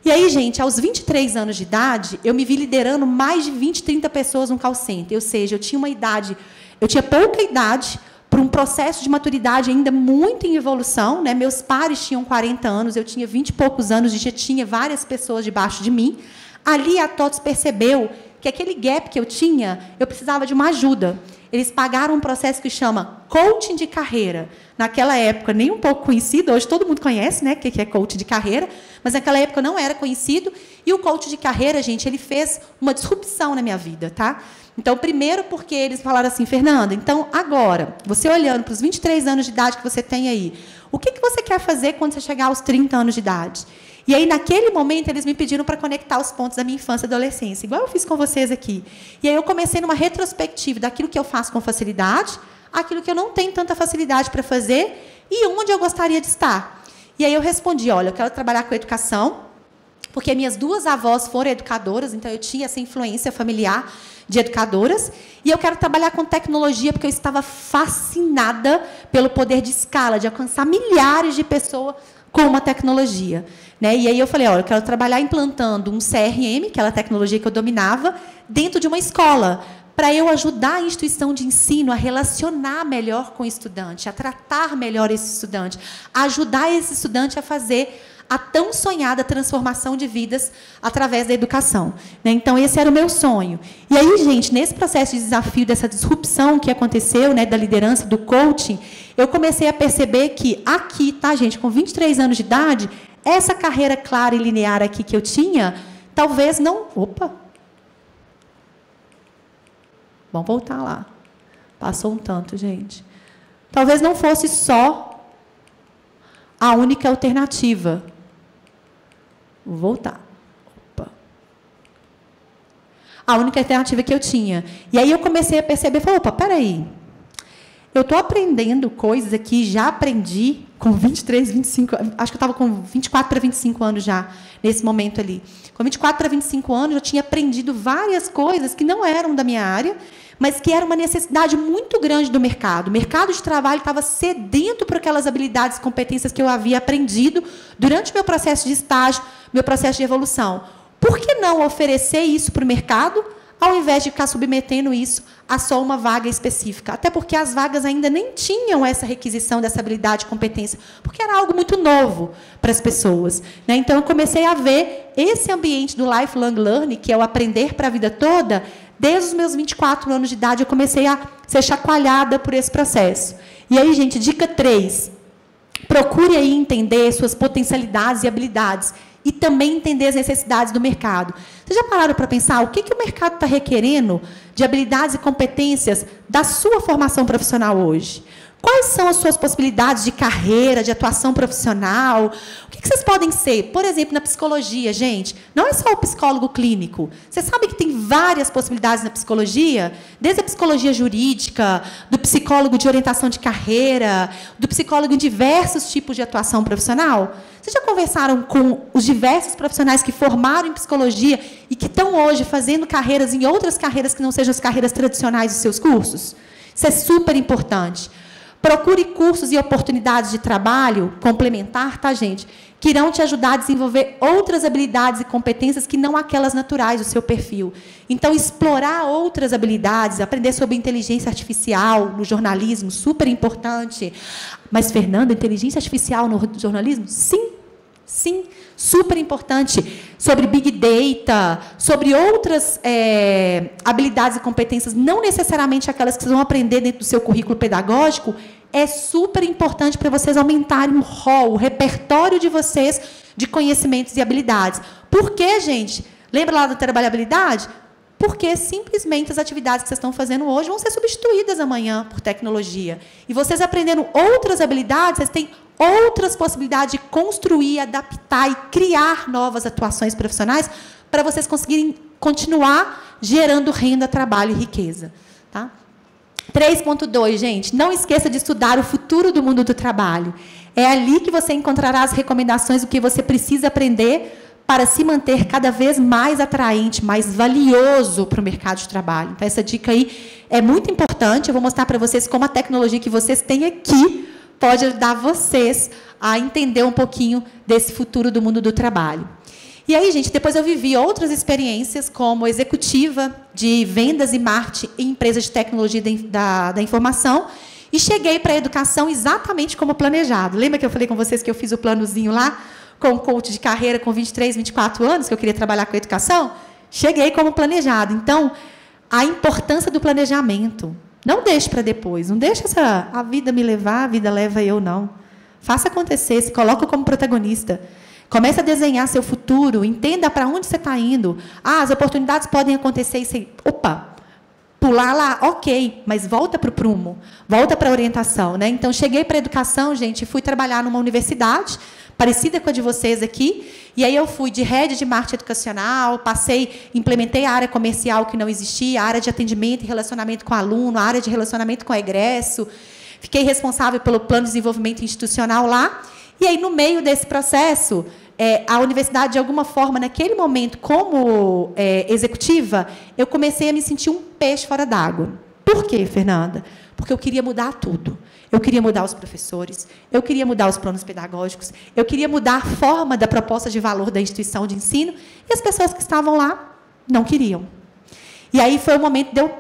E aí, gente, aos 23 anos de idade, eu me vi liderando mais de 20, 30 pessoas no call center. Ou seja, eu tinha pouca idade para um processo de maturidade ainda muito em evolução. Né? Meus pares tinham 40 anos, eu tinha 20 e poucos anos e já tinha várias pessoas debaixo de mim. Ali, a TOTVS percebeu que aquele gap que eu tinha, eu precisava de uma ajuda. Eles pagaram um processo que chama coaching de carreira. Naquela época, nem um pouco conhecido, hoje todo mundo conhece, né, o que é coaching de carreira, mas naquela época não era conhecido, e o coaching de carreira, gente, ele fez uma disrupção na minha vida, tá? Então, primeiro porque eles falaram assim, Fernanda, então, agora, você olhando para os 23 anos de idade que você tem aí, o que você quer fazer quando você chegar aos 30 anos de idade? E aí, naquele momento, eles me pediram para conectar os pontos da minha infância e adolescência, igual eu fiz com vocês aqui. E aí eu comecei numa retrospectiva daquilo que eu faço com facilidade, aquilo que eu não tenho tanta facilidade para fazer e onde eu gostaria de estar. E aí eu respondi, olha, eu quero trabalhar com educação, porque minhas duas avós foram educadoras, então eu tinha essa influência familiar de educadoras, e eu quero trabalhar com tecnologia, porque eu estava fascinada pelo poder de escala, de alcançar milhares de pessoas com uma tecnologia. Né? E aí eu falei, olha, eu quero trabalhar implantando um CRM, aquela tecnologia que eu dominava, dentro de uma escola, para eu ajudar a instituição de ensino a relacionar melhor com o estudante, a tratar melhor esse estudante, a ajudar esse estudante a fazer a tão sonhada transformação de vidas através da educação. Né? Então, esse era o meu sonho. E aí, gente, nesse processo de desafio, dessa disrupção que aconteceu, né, da liderança, do coaching, eu comecei a perceber que aqui, tá, gente, com 23 anos de idade, essa carreira clara e linear aqui que eu tinha, talvez não... Opa! Vamos voltar lá. Passou um tanto, gente. Talvez não fosse só a única alternativa. Vou voltar. Opa. A única alternativa que eu tinha. E aí eu comecei a perceber, falei, opa, peraí. Eu estou aprendendo coisas aqui, já aprendi com 23, 25, acho que eu estava com 24 para 25 anos já, nesse momento ali. Com 24 para 25 anos, eu tinha aprendido várias coisas que não eram da minha área, mas que era uma necessidade muito grande do mercado. O mercado de trabalho estava sedento por aquelas habilidades e competências que eu havia aprendido durante o meu processo de estágio, meu processo de evolução. Por que não oferecer isso para o mercado, ao invés de ficar submetendo isso a só uma vaga específica? Até porque as vagas ainda nem tinham essa requisição dessa habilidade e competência, porque era algo muito novo para as pessoas. Né? Então, eu comecei a ver esse ambiente do lifelong learning, que é o aprender para a vida toda. Desde os meus 24 anos de idade, eu comecei a ser chacoalhada por esse processo. E aí, gente, dica 3. Procure aí entender suas potencialidades e habilidades e também entender as necessidades do mercado. Vocês já pararam para pensar o que o mercado está requerendo de habilidades e competências da sua formação profissional hoje? Quais são as suas possibilidades de carreira, de atuação profissional? O que vocês podem ser? Por exemplo, na psicologia, gente, não é só o psicólogo clínico. Você sabe que tem várias possibilidades na psicologia? Desde a psicologia jurídica, do psicólogo de orientação de carreira, do psicólogo em diversos tipos de atuação profissional? Vocês já conversaram com os diversos profissionais que formaram em psicologia e que estão hoje fazendo carreiras em outras carreiras que não sejam as carreiras tradicionais dos seus cursos? Isso é super importante. Procure cursos e oportunidades de trabalho complementar, tá, gente? Que irão te ajudar a desenvolver outras habilidades e competências que não aquelas naturais do seu perfil. Então, explorar outras habilidades, aprender sobre inteligência artificial no jornalismo, super importante. Mas, Fernanda, inteligência artificial no jornalismo? Sim, sim, super importante. Sobre Big Data, sobre outras habilidades e competências, não necessariamente aquelas que vocês vão aprender dentro do seu currículo pedagógico, é super importante para vocês aumentarem o rol, o repertório de vocês de conhecimentos e habilidades. Por quê, gente? Lembra lá da trabalhabilidade? Porque simplesmente as atividades que vocês estão fazendo hoje vão ser substituídas amanhã por tecnologia. E vocês aprendendo outras habilidades, vocês têm outras possibilidades de construir, adaptar e criar novas atuações profissionais para vocês conseguirem continuar gerando renda, trabalho e riqueza. Tá? 3.2, gente, não esqueça de estudar o futuro do mundo do trabalho. É ali que você encontrará as recomendações do que você precisa aprender para se manter cada vez mais atraente, mais valioso para o mercado de trabalho. Então, essa dica aí é muito importante. Eu vou mostrar para vocês como a tecnologia que vocês têm aqui pode ajudar vocês a entender um pouquinho desse futuro do mundo do trabalho. E aí, gente, depois eu vivi outras experiências como executiva de vendas e marketing em empresas de tecnologia da informação e cheguei para a educação exatamente como planejado. Lembra que eu falei com vocês que eu fiz o planozinho lá com um coach de carreira com 23, 24 anos, que eu queria trabalhar com a educação? Cheguei como planejado. Então, a importância do planejamento. Não deixe para depois. Não deixe a vida me levar, a vida leva eu, não. Faça acontecer, se coloque como protagonista. Comece a desenhar seu futuro, entenda para onde você está indo. Ah, as oportunidades podem acontecer e você... Opa! Pular lá, ok, mas volta para o prumo, volta para a orientação, né? Então, cheguei para a educação, gente, fui trabalhar numa universidade, parecida com a de vocês aqui, e aí eu fui de head de marketing educacional, implementei a área comercial que não existia, a área de atendimento e relacionamento com o aluno, a área de relacionamento com o egresso, fiquei responsável pelo plano de desenvolvimento institucional lá, e aí, no meio desse processo, a universidade, de alguma forma, naquele momento, como executiva, eu comecei a me sentir um peixe fora d'água. Por quê, Fernanda? Porque eu queria mudar tudo. Eu queria mudar os professores, eu queria mudar os planos pedagógicos, eu queria mudar a forma da proposta de valor da instituição de ensino, e as pessoas que estavam lá não queriam. E aí foi o momento de eu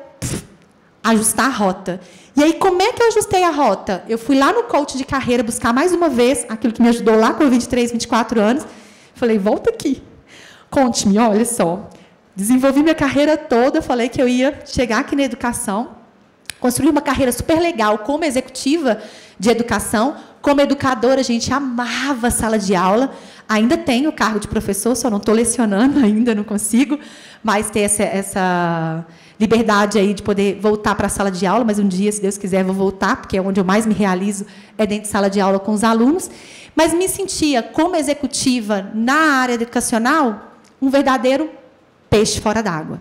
ajustar a rota. E aí, como é que eu ajustei a rota? Eu fui lá no coach de carreira buscar mais uma vez aquilo que me ajudou lá com 23, 24 anos. Falei, volta aqui. Conte-me, olha só. Desenvolvi minha carreira toda, falei que eu ia chegar aqui na educação, construir uma carreira super legal como executiva de educação. Como educadora, a gente amava a sala de aula. Ainda tenho o cargo de professor, só não estou lecionando ainda, não consigo mais ter essa liberdade aí de poder voltar para a sala de aula, mas um dia, se Deus quiser, vou voltar, porque é onde eu mais me realizo, é dentro de sala de aula com os alunos. Mas me sentia, como executiva na área educacional, um verdadeiro peixe fora d'água.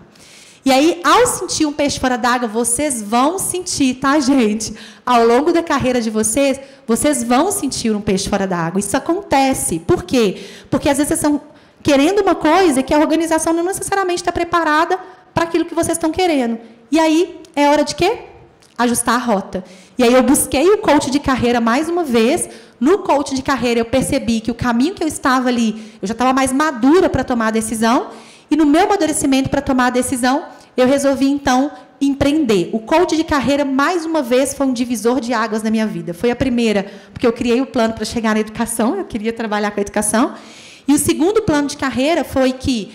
E aí, ao sentir um peixe fora d'água, vocês vão sentir, tá, gente? Ao longo da carreira de vocês, vocês vão sentir um peixe fora d'água. Isso acontece. Por quê? Porque, às vezes, vocês estão querendo uma coisa que a organização não necessariamente está preparada para aquilo que vocês estão querendo. E aí, é hora de quê? Ajustar a rota. E aí, eu busquei o coach de carreira mais uma vez. No coach de carreira, eu percebi que o caminho que eu estava ali, eu já estava mais madura para tomar a decisão. E, no meu amadurecimento para tomar a decisão, eu resolvi, então, empreender. O coach de carreira, mais uma vez, foi um divisor de águas na minha vida. Foi a primeira, porque eu criei o plano para chegar na educação, eu queria trabalhar com a educação. E o segundo plano de carreira foi que,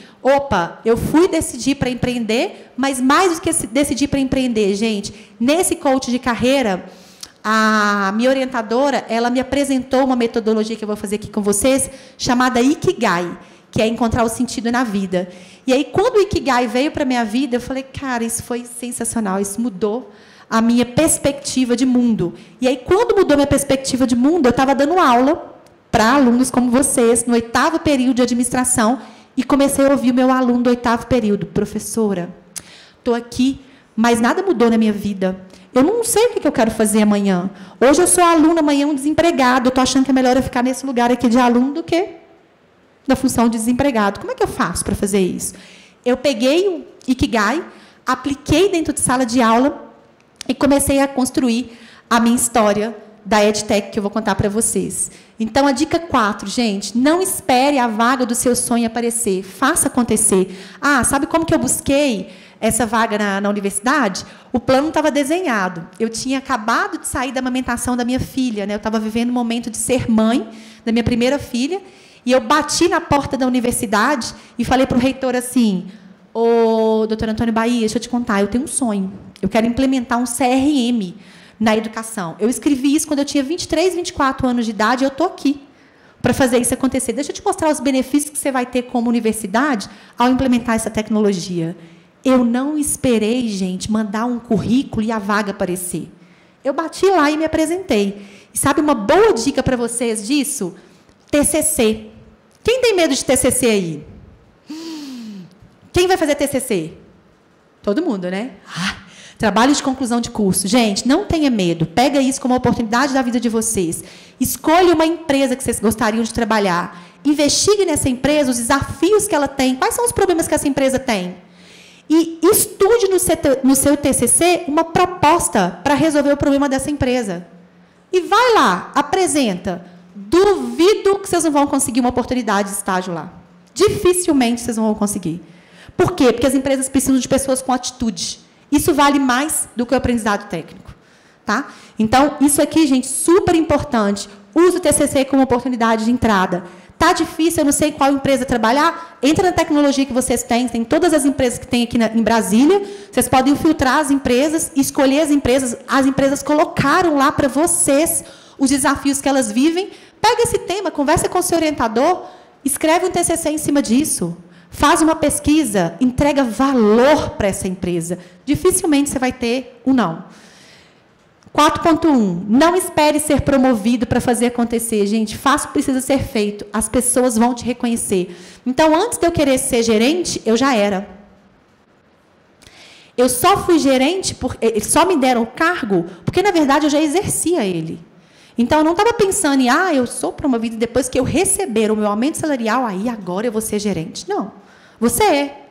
eu fui decidir para empreender, mas mais do que decidir para empreender, gente, nesse coach de carreira, a minha orientadora, ela me apresentou uma metodologia que eu vou fazer aqui com vocês, chamada Ikigai, que é encontrar o sentido na vida. E aí, quando o Ikigai veio para a minha vida, eu falei, cara, isso foi sensacional, isso mudou a minha perspectiva de mundo. E aí, quando mudou minha perspectiva de mundo, eu estava dando aula para alunos como vocês, no 8º período de administração, e comecei a ouvir o meu aluno do 8º período. Professora, estou aqui, mas nada mudou na minha vida. Eu não sei o que eu quero fazer amanhã. Hoje eu sou aluno, amanhã um desempregado. Eu estou achando que é melhor eu ficar nesse lugar aqui de aluno do que da função de desempregado. Como é que eu faço para fazer isso? Eu peguei o Ikigai, apliquei dentro de sala de aula e comecei a construir a minha história da EdTech, que eu vou contar para vocês. Então, a dica 4, gente, não espere a vaga do seu sonho aparecer. Faça acontecer. Ah, sabe como que eu busquei essa vaga na universidade? O plano estava desenhado. Eu tinha acabado de sair da amamentação da minha filha, né? Eu estava vivendo o momento de ser mãe da minha primeira filha, e eu bati na porta da universidade e falei para o reitor assim, doutor Antônio Bahia, deixa eu te contar, eu tenho um sonho. Eu quero implementar um CRM na educação. Eu escrevi isso quando eu tinha 23, 24 anos de idade, e eu estou aqui para fazer isso acontecer. Deixa eu te mostrar os benefícios que você vai ter como universidade ao implementar essa tecnologia. Eu não esperei, gente, mandar um currículo e a vaga aparecer. Eu bati lá e me apresentei. E sabe uma boa dica para vocês disso? TCC. Quem tem medo de TCC aí? Quem vai fazer TCC? Todo mundo, né? Trabalho de conclusão de curso. Gente, não tenha medo. Pega isso como uma oportunidade da vida de vocês. Escolha uma empresa que vocês gostariam de trabalhar. Investigue nessa empresa os desafios que ela tem. Quais são os problemas que essa empresa tem? E estude no seu TCC uma proposta para resolver o problema dessa empresa. E vai lá, apresenta. Duvido que vocês não vão conseguir uma oportunidade de estágio lá. Dificilmente vocês não vão conseguir. Por quê? Porque as empresas precisam de pessoas com atitude. Isso vale mais do que o aprendizado técnico. Tá? Então, isso aqui, gente, super importante. Use o TCC como oportunidade de entrada. Está difícil, eu não sei qual empresa trabalhar? Entra na tecnologia que vocês têm. Tem todas as empresas que tem aqui em Brasília. Vocês podem filtrar as empresas, escolher as empresas. As empresas colocaram lá para vocês os desafios que elas vivem. Pega esse tema, conversa com o seu orientador, escreve um TCC em cima disso. Faz uma pesquisa, entrega valor para essa empresa. Dificilmente você vai ter um não. 4.1. Não espere ser promovido para fazer acontecer. Gente, faça o que precisa ser feito. As pessoas vão te reconhecer. Então, antes de eu querer ser gerente, eu já era. Eu só fui gerente, eles só me deram o cargo, porque, na verdade, eu já exercia ele. Então, eu não estava pensando em, eu sou promovido depois que eu receber o meu aumento salarial, aí agora eu vou ser gerente. Não. Você é,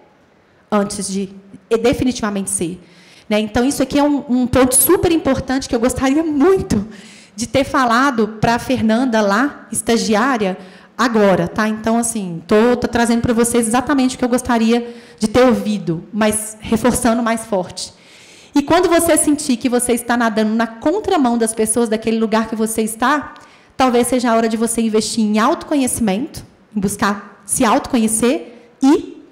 antes de definitivamente ser. Né? Então, isso aqui é um ponto super importante que eu gostaria muito de ter falado para a Fernanda lá, estagiária, agora. Tá? Então, assim, estou trazendo para vocês exatamente o que eu gostaria de ter ouvido, mas reforçando mais forte. E quando você sentir que você está nadando na contramão das pessoas daquele lugar que você está, talvez seja a hora de você investir em autoconhecimento, em buscar se autoconhecer e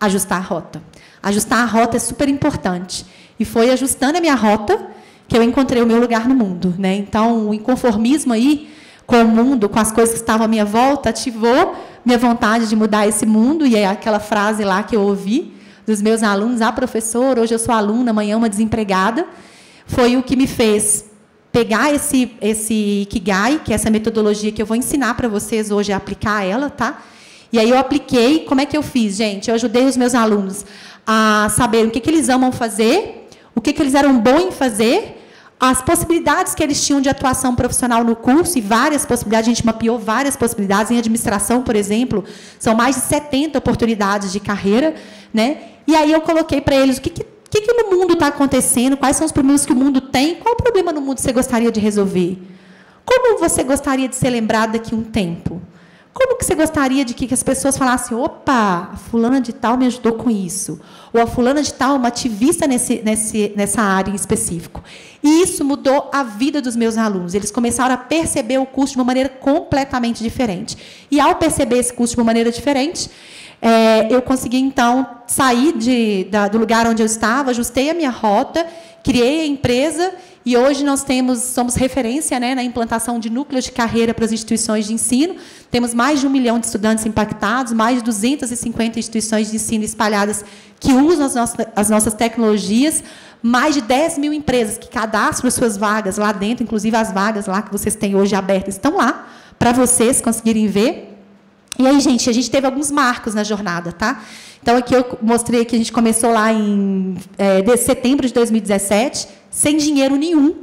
ajustar a rota. Ajustar a rota é super importante. E foi ajustando a minha rota que eu encontrei o meu lugar no mundo. Né? Então, o inconformismo aí com o mundo, com as coisas que estavam à minha volta, ativou minha vontade de mudar esse mundo. E é aquela frase lá que eu ouvi dos meus alunos, professor, hoje eu sou aluna, amanhã uma desempregada, foi o que me fez pegar esse Ikigai, que é essa metodologia que eu vou ensinar para vocês hoje a aplicar ela, tá? E aí eu apliquei, como é que eu fiz, gente? Eu ajudei os meus alunos a saber o que eles amam fazer, o que eles eram bons em fazer, as possibilidades que eles tinham de atuação profissional no curso, e várias possibilidades, a gente mapeou várias possibilidades. Em administração, por exemplo, são mais de 70 oportunidades de carreira. Né? E aí eu coloquei para eles o que no mundo está acontecendo, quais são os problemas que o mundo tem, qual o problema no mundo você gostaria de resolver? Como você gostaria de ser lembrado daqui a um tempo? Como que você gostaria de que as pessoas falassem, opa, a fulana de tal me ajudou com isso? Ou a fulana de tal é uma ativista nessa área em específico. E isso mudou a vida dos meus alunos. Eles começaram a perceber o curso de uma maneira completamente diferente. E, ao perceber esse curso de uma maneira diferente, eu consegui, então, sair do lugar onde eu estava, ajustei a minha rota, criei a empresa, e hoje nós somos referência, né, na implantação de núcleos de carreira para as instituições de ensino. Temos mais de 1 milhão de estudantes impactados, mais de 250 instituições de ensino espalhadas que usam as nossas tecnologias, mais de 10 mil empresas que cadastram as suas vagas lá dentro, inclusive as vagas lá que vocês têm hoje abertas estão lá, para vocês conseguirem ver. E aí, gente, a gente teve alguns marcos na jornada, tá? Então, aqui eu mostrei que a gente começou lá em setembro de 2017, sem dinheiro nenhum.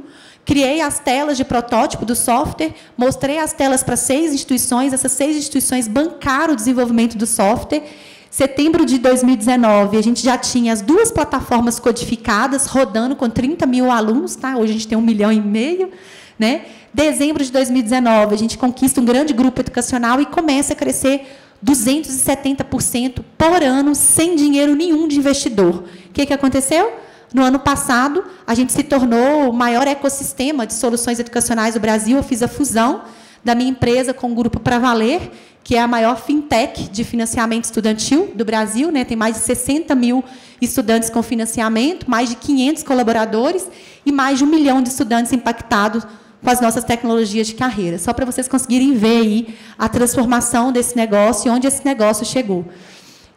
Criei as telas de protótipo do software, mostrei as telas para 6 instituições, essas 6 instituições bancaram o desenvolvimento do software. Setembro de 2019, a gente já tinha as 2 plataformas codificadas, rodando com 30 mil alunos, tá? Hoje a gente tem 1,5 milhão, né? Dezembro de 2019, a gente conquista um grande grupo educacional e começa a crescer 270% por ano, sem dinheiro nenhum de investidor. O que aconteceu? No ano passado, a gente se tornou o maior ecossistema de soluções educacionais do Brasil. Eu fiz a fusão da minha empresa com o Grupo Pra Valer, que é a maior fintech de financiamento estudantil do Brasil. Né? Tem mais de 60 mil estudantes com financiamento, mais de 500 colaboradores e mais de 1 milhão de estudantes impactados com as nossas tecnologias de carreira. Só para vocês conseguirem ver aí a transformação desse negócio e onde esse negócio chegou.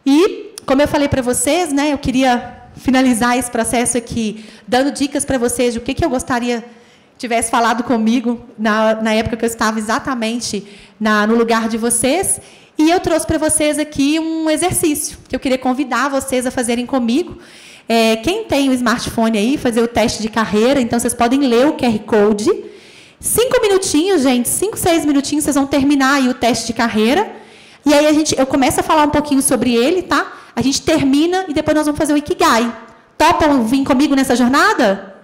E, como eu falei para vocês, né, eu queria finalizar esse processo aqui, dando dicas para vocês de o que eu gostaria tivesse falado comigo na época que eu estava exatamente no lugar de vocês. E eu trouxe para vocês aqui um exercício que eu queria convidar vocês a fazerem comigo. Quem tem o smartphone aí, fazer o teste de carreira, então vocês podem ler o QR Code. 5 minutinhos, gente, 5, 6 minutinhos, vocês vão terminar aí o teste de carreira. E aí eu começo a falar um pouquinho sobre ele, tá? A gente termina e depois nós vamos fazer o Ikigai. Topam vir comigo nessa jornada?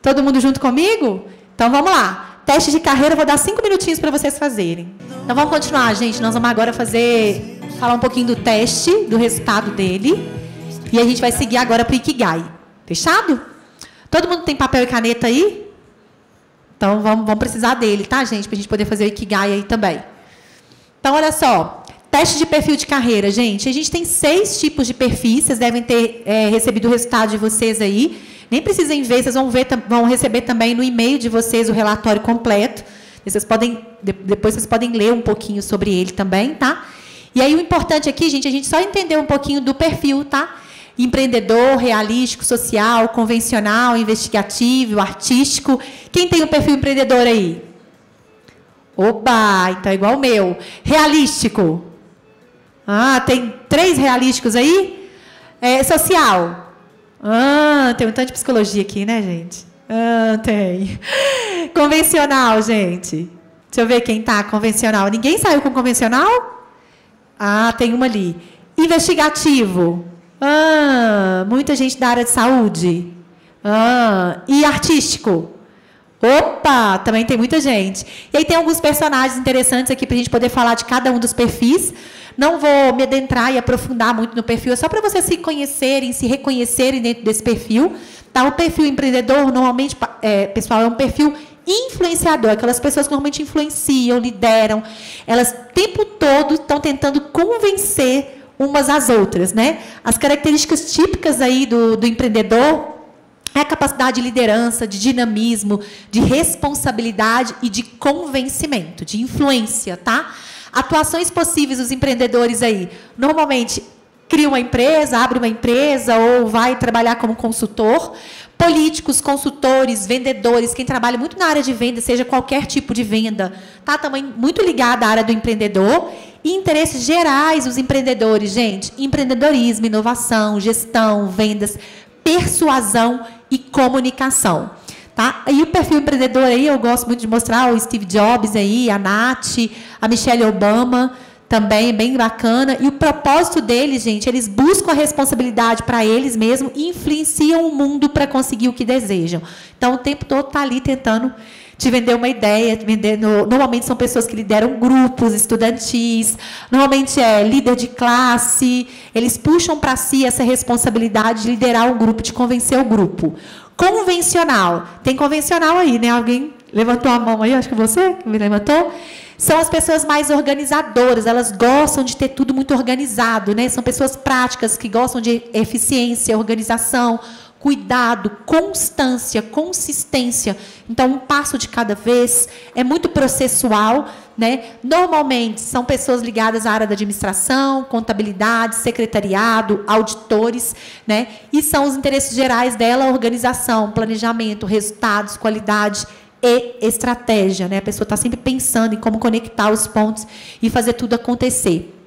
Todo mundo junto comigo? Então vamos lá. Teste de carreira, vou dar 5 minutinhos para vocês fazerem. Então vamos continuar, gente. Nós vamos agora falar um pouquinho do teste, do resultado dele. E a gente vai seguir agora para o Ikigai. Fechado? Todo mundo tem papel e caneta aí? Então vamos precisar dele, tá, gente? Para a gente poder fazer o Ikigai aí também. Então, olha só. Teste de perfil de carreira, gente. A gente tem 6 tipos de perfis. Vocês devem ter recebido o resultado de vocês aí. Nem precisem ver, vocês vão receber também no e-mail de vocês o relatório completo. Depois vocês podem ler um pouquinho sobre ele também, tá? E aí o importante aqui, gente, a gente só entender um pouquinho do perfil, tá? Empreendedor, realístico, social, convencional, investigativo, artístico. Quem tem um perfil empreendedor aí? Opa, então é igual o meu. Realístico. Tem 3 realísticos aí? Social. Tem um tanto de psicologia aqui, né, gente? Tem. Convencional, gente. Deixa eu ver quem tá convencional. Ninguém saiu com convencional? Tem uma ali. Investigativo. Muita gente da área de saúde. E artístico. Opa, também tem muita gente. E aí tem alguns personagens interessantes aqui para a gente poder falar de cada um dos perfis. Não vou me adentrar e aprofundar muito no perfil, é só para vocês se conhecerem, se reconhecerem dentro desse perfil. Tá? O perfil empreendedor, normalmente, pessoal, é um perfil influenciador. Aquelas pessoas que normalmente influenciam, lideram. Elas, o tempo todo, estão tentando convencer umas às outras, né? As características típicas aí do empreendedor é a capacidade de liderança, de dinamismo, de responsabilidade e de convencimento, de influência, tá? Atuações possíveis dos empreendedores aí. Normalmente, cria uma empresa, abre uma empresa ou vai trabalhar como consultor. Políticos, consultores, vendedores, quem trabalha muito na área de venda, seja qualquer tipo de venda, tá também muito ligado à área do empreendedor. E interesses gerais dos empreendedores, gente. Empreendedorismo, inovação, gestão, vendas, persuasão e comunicação. Tá? E o perfil empreendedor aí, eu gosto muito de mostrar o Steve Jobs aí, a Nath, a Michelle Obama, também bem bacana. E o propósito deles, gente, eles buscam a responsabilidade para eles mesmos e influenciam o mundo para conseguir o que desejam. Então, o tempo todo está ali tentando te vender uma ideia. Normalmente são pessoas que lideram grupos estudantis, normalmente é líder de classe. Eles puxam para si essa responsabilidade de liderar um grupo, de convencer o grupo. Convencional. Tem convencional aí, né? Alguém levantou a mão aí, acho que você que me levantou. São as pessoas mais organizadoras, elas gostam de ter tudo muito organizado, né? São pessoas práticas, que gostam de eficiência, organização, cuidado, constância, consistência. Então, um passo de cada vez, é muito processual, né? Normalmente, são pessoas ligadas à área da administração, contabilidade, secretariado, auditores, né? E são os interesses gerais dela, organização, planejamento, resultados, qualidade e estratégia, né? A pessoa está sempre pensando em como conectar os pontos e fazer tudo acontecer.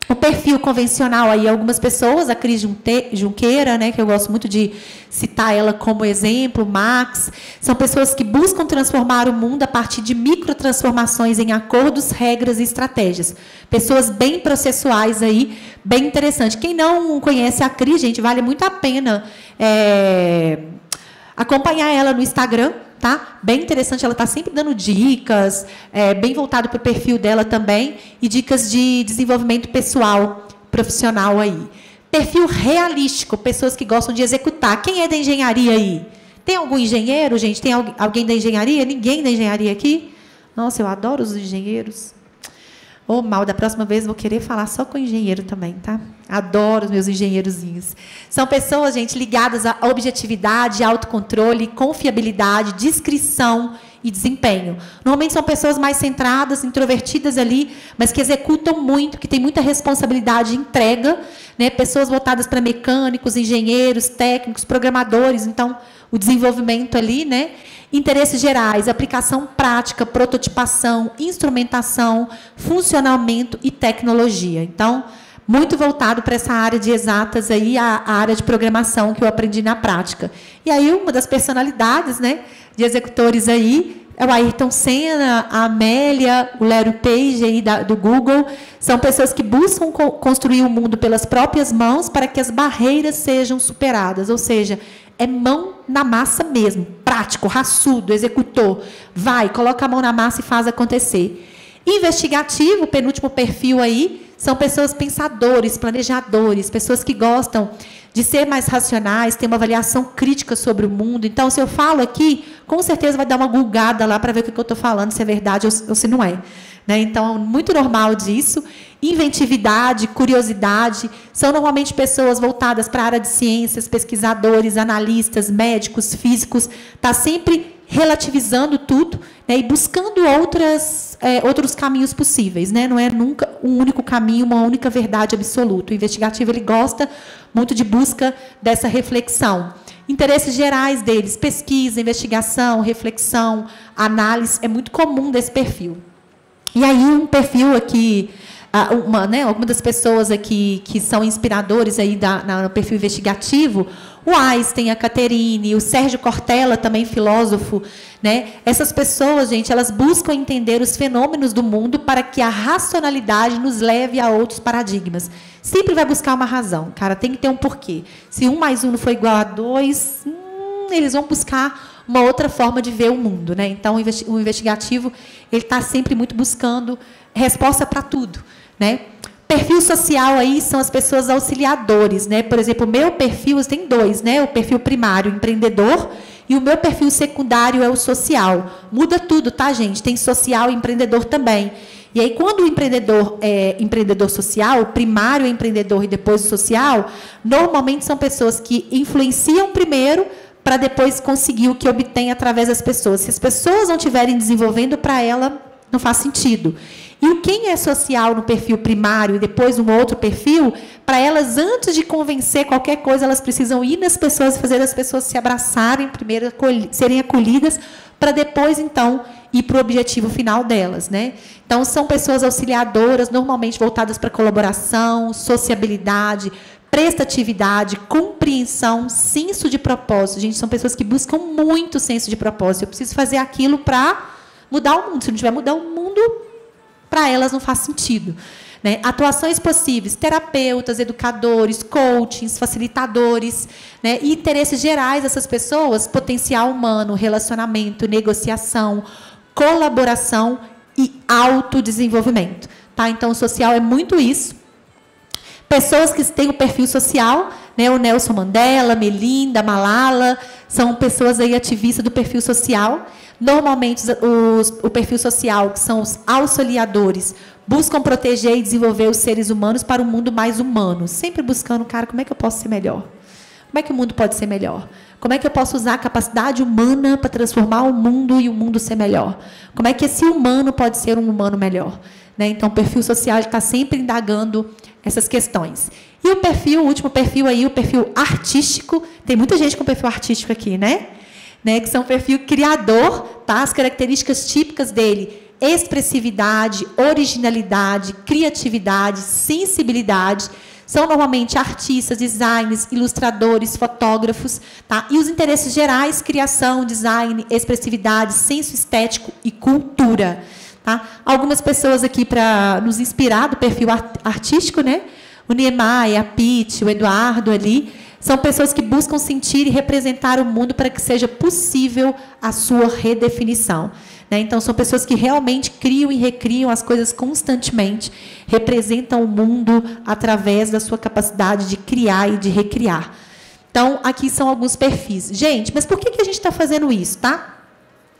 O perfil convencional aí, algumas pessoas, a Cris Junqueira, né, que eu gosto muito de citar ela como exemplo, Max, são pessoas que buscam transformar o mundo a partir de microtransformações em acordos, regras e estratégias. Pessoas bem processuais aí, bem interessante. Quem não conhece a Cris, gente, vale muito a pena acompanhar ela no Instagram. Tá? Bem interessante, ela está sempre dando dicas, bem voltado para o perfil dela também, e dicas de desenvolvimento pessoal, profissional aí. Perfil realístico, pessoas que gostam de executar. Quem é da engenharia aí? Tem algum engenheiro, gente? Tem alguém da engenharia? Ninguém da engenharia aqui? Nossa, eu adoro os engenheiros. Mal, da próxima vez vou querer falar só com engenheiro também, tá? Adoro os meus engenheirozinhos. São pessoas, gente, ligadas à objetividade, autocontrole, confiabilidade, discrição e desempenho. Normalmente são pessoas mais centradas, introvertidas ali, mas que executam muito, que têm muita responsabilidade e entrega, né? Pessoas voltadas para mecânicos, engenheiros, técnicos, programadores. Então, o desenvolvimento ali, né? Interesses gerais, aplicação prática, prototipação, instrumentação, funcionamento e tecnologia. Então, muito voltado para essa área de exatas, aí, a área de programação que eu aprendi na prática. E aí, uma das personalidades, né, de executores aí, é o Ayrton Senna, a Amélia, o Larry Page aí do Google. São pessoas que buscam construir o mundo pelas próprias mãos para que as barreiras sejam superadas. Ou seja, é mão na massa mesmo, prático, raçudo, executor. Vai, coloca a mão na massa e faz acontecer. Investigativo, o penúltimo perfil aí, são pessoas pensadores, planejadores, pessoas que gostam de ser mais racionais, ter uma avaliação crítica sobre o mundo. Então, se eu falo aqui, com certeza vai dar uma gulgada lá para ver o que eu estou falando, se é verdade ou se não é. Né? Então, muito normal disso. Inventividade, curiosidade, são normalmente pessoas voltadas para a área de ciências, pesquisadores, analistas, médicos, físicos, está sempre relativizando tudo, né, e buscando outros caminhos possíveis. Né? Não é nunca um único caminho, uma única verdade absoluta. O investigativo ele gosta muito de busca dessa reflexão. Interesses gerais deles, pesquisa, investigação, reflexão, análise, é muito comum desse perfil. E aí um perfil aqui, algumas das pessoas aqui que são inspiradores aí no perfil investigativo, o Einstein, a Caterine, o Sérgio Cortella, também filósofo, né? Essas pessoas, gente, elas buscam entender os fenômenos do mundo para que a racionalidade nos leve a outros paradigmas. Sempre vai buscar uma razão, cara, tem que ter um porquê. Se 1 mais 1 não for igual a 2, eles vão buscar uma outra forma de ver o mundo, né? Então, o investigativo ele está sempre muito buscando resposta para tudo, né? Perfil social aí são as pessoas auxiliadores, né? Por exemplo, o meu perfil tem 2, né? O perfil primário, empreendedor, e o meu perfil secundário é o social. Muda tudo, tá, gente? Tem social e empreendedor também. E aí, quando o empreendedor é empreendedor social, o primário é empreendedor e depois o social, normalmente são pessoas que influenciam primeiro para depois conseguir o que obtém através das pessoas. Se as pessoas não estiverem desenvolvendo para ela, não faz sentido. E quem é social no perfil primário e depois um outro perfil, para elas, antes de convencer qualquer coisa, elas precisam ir nas pessoas, fazer as pessoas se abraçarem, primeiro serem acolhidas, para depois, então, ir para o objetivo final delas. Né? Então, são pessoas auxiliadoras, normalmente voltadas para colaboração, sociabilidade, prestatividade, compreensão, senso de propósito. Gente, são pessoas que buscam muito senso de propósito. Eu preciso fazer aquilo para mudar o mundo. Se não tiver mudar o mundo, para elas não faz sentido. Né? Atuações possíveis, terapeutas, educadores, coachings, facilitadores, né? E interesses gerais dessas pessoas, potencial humano, relacionamento, negociação, colaboração e autodesenvolvimento. Tá? Então, o social é muito isso. Pessoas que têm o perfil social, né? O Nelson Mandela, Melinda, Malala, são pessoas aí ativistas do perfil social. Normalmente, o perfil social, que são os auxiliadores, buscam proteger e desenvolver os seres humanos para um mundo mais humano. Sempre buscando, cara, como é que eu posso ser melhor? Como é que o mundo pode ser melhor? Como é que eu posso usar a capacidade humana para transformar o mundo e o mundo ser melhor? Como é que esse humano pode ser um humano melhor? Né? Então, o perfil social está sempre indagando essas questões. E o último perfil aí, o perfil artístico. Tem muita gente com perfil artístico aqui, né? Que são o perfil criador, tá? As características típicas dele: expressividade, originalidade, criatividade, sensibilidade. São normalmente artistas, designers, ilustradores, fotógrafos, tá? E os interesses gerais: criação, design, expressividade, senso estético e cultura. Tá? Algumas pessoas aqui para nos inspirar do perfil artístico, né? O Niemeyer, a Pete, o Eduardo ali, são pessoas que buscam sentir e representar o mundo para que seja possível a sua redefinição. Né? Então, são pessoas que realmente criam e recriam as coisas constantemente, representam o mundo através da sua capacidade de criar e de recriar. Então, aqui são alguns perfis. Gente, mas por que a gente está fazendo isso, tá?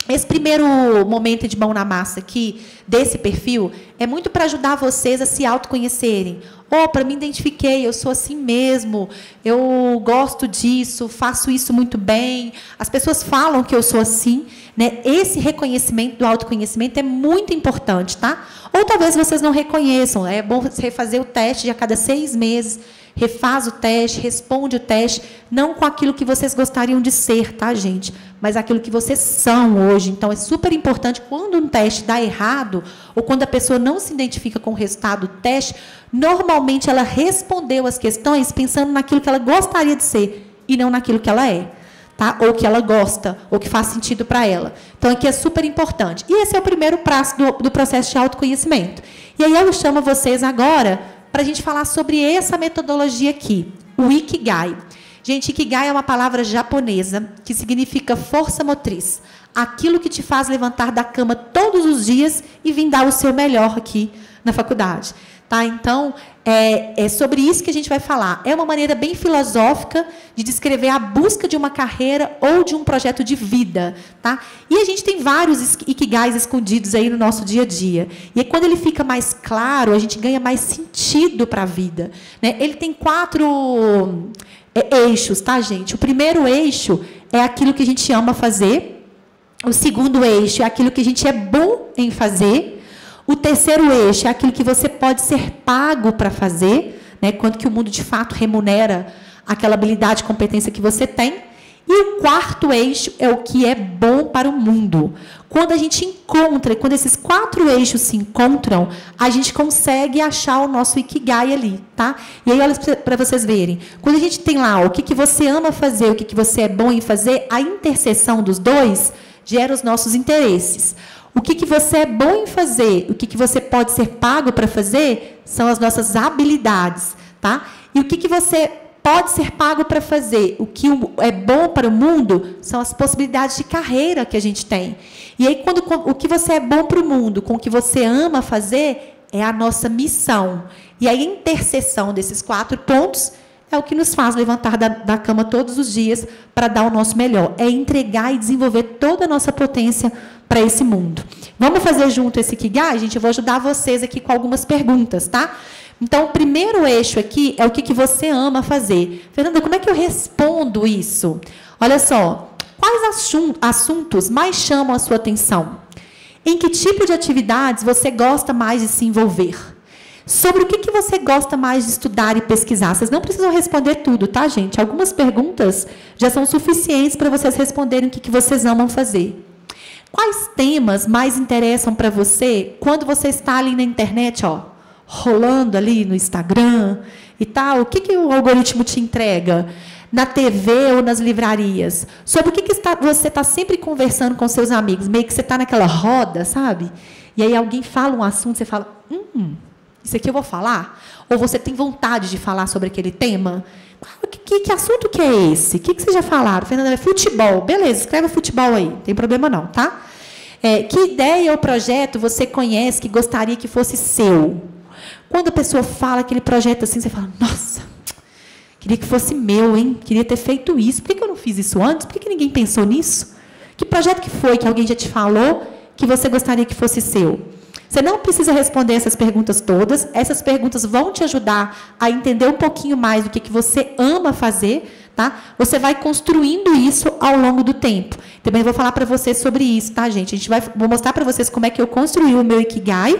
Esse primeiro momento de mão na massa aqui, desse perfil, é muito para ajudar vocês a se autoconhecerem. Opa, me identifiquei, eu sou assim mesmo, eu gosto disso, faço isso muito bem. As pessoas falam que eu sou assim. Né? Esse reconhecimento do autoconhecimento é muito importante. Tá? Ou talvez vocês não reconheçam. É bom refazer o teste de a cada 6 meses. Refaz o teste, responde o teste, não com aquilo que vocês gostariam de ser, tá, gente? mas aquilo que vocês são hoje. Então, é super importante, quando um teste dá errado, ou quando a pessoa não se identifica com o resultado do teste, normalmente ela respondeu as questões pensando naquilo que ela gostaria de ser, e não naquilo que ela é. Tá? Ou que ela gosta, ou que faz sentido para ela. Então, aqui é super importante. E esse é o primeiro passo do processo de autoconhecimento. E aí eu chamo vocês agora para a gente falar sobre essa metodologia aqui, o Ikigai. Gente, Ikigai é uma palavra japonesa que significa força motriz. Aquilo que te faz levantar da cama todos os dias e vir dar o seu melhor aqui na faculdade. Tá? Então, é sobre isso que a gente vai falar. É uma maneira bem filosófica de descrever a busca de uma carreira ou de um projeto de vida. Tá? E a gente tem vários Ikigais escondidos aí no nosso dia a dia. E aí, quando ele fica mais claro, a gente ganha mais sentido para a vida. Né? Ele tem 4 eixos, tá, gente? O primeiro eixo é aquilo que a gente ama fazer. O segundo eixo é aquilo que a gente é bom em fazer. O terceiro eixo é aquilo que você pode ser pago para fazer, né? Quanto que o mundo, de fato, remunera aquela habilidade e competência que você tem. E o quarto eixo é o que é bom para o mundo. Quando a gente encontra, quando esses 4 eixos se encontram, a gente consegue achar o nosso Ikigai ali, tá? E aí, olha para vocês verem. Quando a gente tem lá o que você ama fazer, o que você é bom em fazer, a interseção dos dois gera os nossos interesses. O que você é bom em fazer, o que você pode ser pago para fazer, são as nossas habilidades, tá? E o que você pode ser pago para fazer, o que é bom para o mundo, são as possibilidades de carreira que a gente tem. E aí, quando o que você é bom para o mundo, com o que você ama fazer, é a nossa missão. E aí, a interseção desses 4 pontos é o que nos faz levantar da cama todos os dias para dar o nosso melhor. É entregar e desenvolver toda a nossa potência para esse mundo. Vamos fazer junto esse Ikigai? Gente, eu vou ajudar vocês aqui com algumas perguntas, tá? Então, o primeiro eixo aqui é o que você ama fazer. Fernanda, como é que eu respondo isso? Olha só, quais assuntos mais chamam a sua atenção? Em que tipo de atividades você gosta mais de se envolver? Sobre o que você gosta mais de estudar e pesquisar? Vocês não precisam responder tudo, tá, gente? Algumas perguntas já são suficientes para vocês responderem o que vocês amam fazer. Quais temas mais interessam para você quando você está ali na internet, ó, rolando ali no Instagram e tal? O que o algoritmo te entrega? Na TV ou nas livrarias? Sobre o que você está sempre conversando com seus amigos? Meio que você está naquela roda, sabe? E aí alguém fala um assunto, você fala, isso aqui eu vou falar? Ou você tem vontade de falar sobre aquele tema? Que assunto que é esse? O que vocês já falaram? Fernanda, é futebol. Beleza, escreve futebol aí. Não tem problema não, tá? Que ideia ou projeto você conhece que gostaria que fosse seu? Quando a pessoa fala aquele projeto assim, você fala, nossa, queria que fosse meu, hein? Queria ter feito isso. Por que eu não fiz isso antes? Por que ninguém pensou nisso? Que projeto que foi que alguém já te falou que você gostaria que fosse seu? Você não precisa responder essas perguntas todas. Essas perguntas vão te ajudar a entender um pouquinho mais do que você ama fazer. Tá? Você vai construindo isso ao longo do tempo. Também vou falar para vocês sobre isso, tá, gente? Vou mostrar para vocês como é que eu construí o meu Ikigai.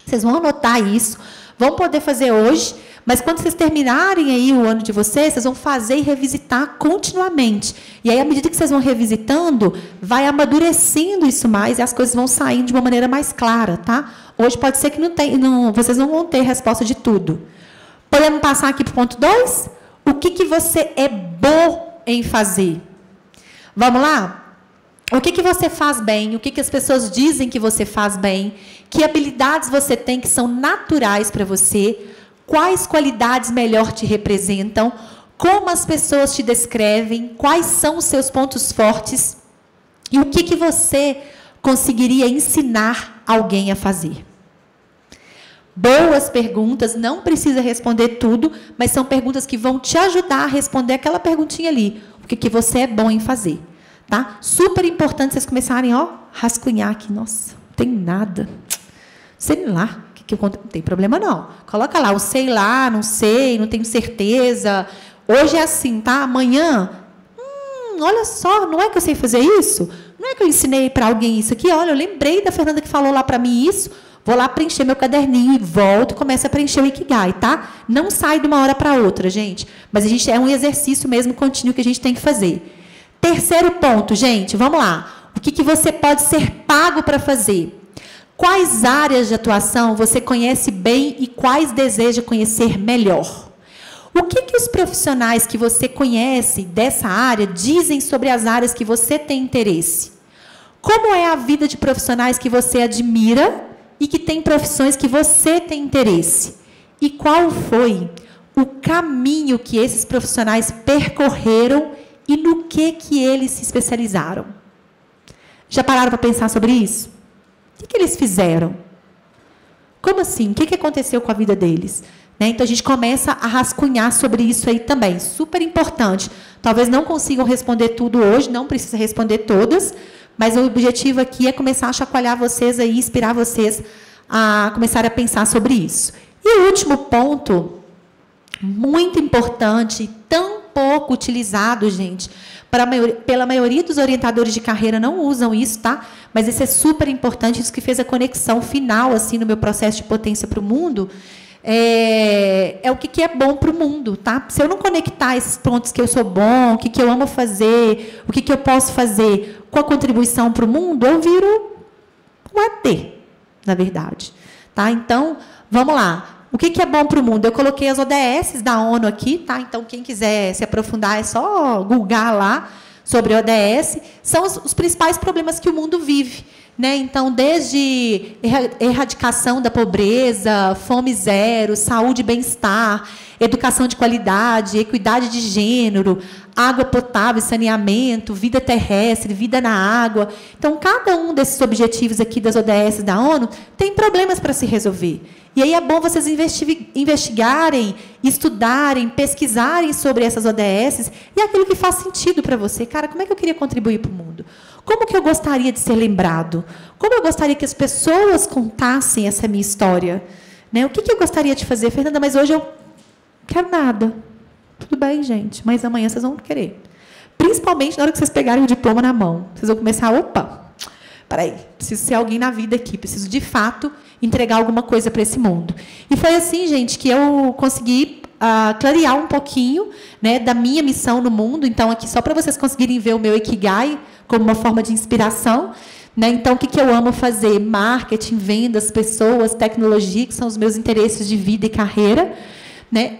Vocês vão anotar isso. Vão poder fazer hoje. Mas quando vocês terminarem aí o ano de vocês vão fazer e revisitar continuamente. E aí, à medida que vocês vão revisitando, vai amadurecendo isso mais e as coisas vão saindo de uma maneira mais clara, tá? Hoje pode ser que vocês não vão ter resposta de tudo. Podemos passar aqui para o ponto 2? O que você é bom em fazer? Vamos lá? O que você faz bem? O que as pessoas dizem que você faz bem? Que habilidades você tem que são naturais para você? Quais qualidades melhor te representam? Como as pessoas te descrevem? Quais são os seus pontos fortes? E o que você conseguiria ensinar alguém a fazer? Boas perguntas, não precisa responder tudo, mas são perguntas que vão te ajudar a responder aquela perguntinha ali. O que você é bom em fazer? Tá? Super importante vocês começarem a rascunhar aqui. Nossa, não tem nada. Sei lá. Não tem problema, não. Coloca lá, o sei lá, não sei, não tenho certeza. Hoje é assim, tá? Amanhã, olha só, não é que eu sei fazer isso? Não é que eu ensinei para alguém isso aqui? Olha, eu lembrei da Fernanda que falou lá para mim isso. Vou lá preencher meu caderninho e volto e começo a preencher o Ikigai, tá? Não sai de uma hora para outra, gente. Mas é um exercício mesmo contínuo que a gente tem que fazer. Terceiro ponto, gente, vamos lá. O que você pode ser pago para fazer? Quais áreas de atuação você conhece bem e quais deseja conhecer melhor? O que os profissionais que você conhece dessa área dizem sobre as áreas que você tem interesse? Como é a vida de profissionais que você admira e que tem profissões que você tem interesse? E qual foi o caminho que esses profissionais percorreram e no que eles se especializaram? Já pararam para pensar sobre isso? O que eles fizeram? Como assim? O que aconteceu com a vida deles? Né? Então, a gente começa a rascunhar sobre isso aí também. Super importante. Talvez não consigam responder tudo hoje, não precisa responder todas, mas o objetivo aqui é começar a chacoalhar vocês aí, inspirar vocês a começar a pensar sobre isso. E o último ponto, muito importante, tão pouco utilizado, gente, pela maioria dos orientadores de carreira não usam isso, tá? Mas isso é super importante, isso que fez a conexão final, assim, no meu processo de potência para o mundo, é o que é bom para o mundo, tá? Se eu não conectar esses pontos que eu sou bom, o que eu amo fazer, o que eu posso fazer com a contribuição para o mundo, eu viro um ET, na verdade. Tá? Então, vamos lá. O que é bom para o mundo? Eu coloquei as ODS da ONU aqui, tá? Então, quem quiser se aprofundar, é só googar lá sobre ODS. São os principais problemas que o mundo vive. Né? Então, desde erradicação da pobreza, fome zero, saúde e bem-estar, educação de qualidade, equidade de gênero, água potável e saneamento, vida terrestre, vida na água. Então, cada um desses objetivos aqui das ODS da ONU tem problemas para se resolver. E aí é bom vocês investigarem, estudarem, pesquisarem sobre essas ODS e aquilo que faz sentido para você. Cara, como é que eu queria contribuir para o mundo? Como que eu gostaria de ser lembrado? Como eu gostaria que as pessoas contassem essa minha história? Né? O que eu gostaria de fazer? Fernanda, mas hoje eu não quero nada. Tudo bem, gente, mas amanhã vocês vão querer. Principalmente na hora que vocês pegarem o diploma na mão. Vocês vão começar, opa, peraí, preciso ser alguém na vida aqui, preciso, de fato, entregar alguma coisa para esse mundo. E foi assim, gente, que eu consegui clarear um pouquinho, né, da minha missão no mundo. Então, aqui, só para vocês conseguirem ver o meu Ikigai como uma forma de inspiração. Né? Então, o que eu amo fazer? Marketing, vendas, pessoas, tecnologia, que são os meus interesses de vida e carreira. Né?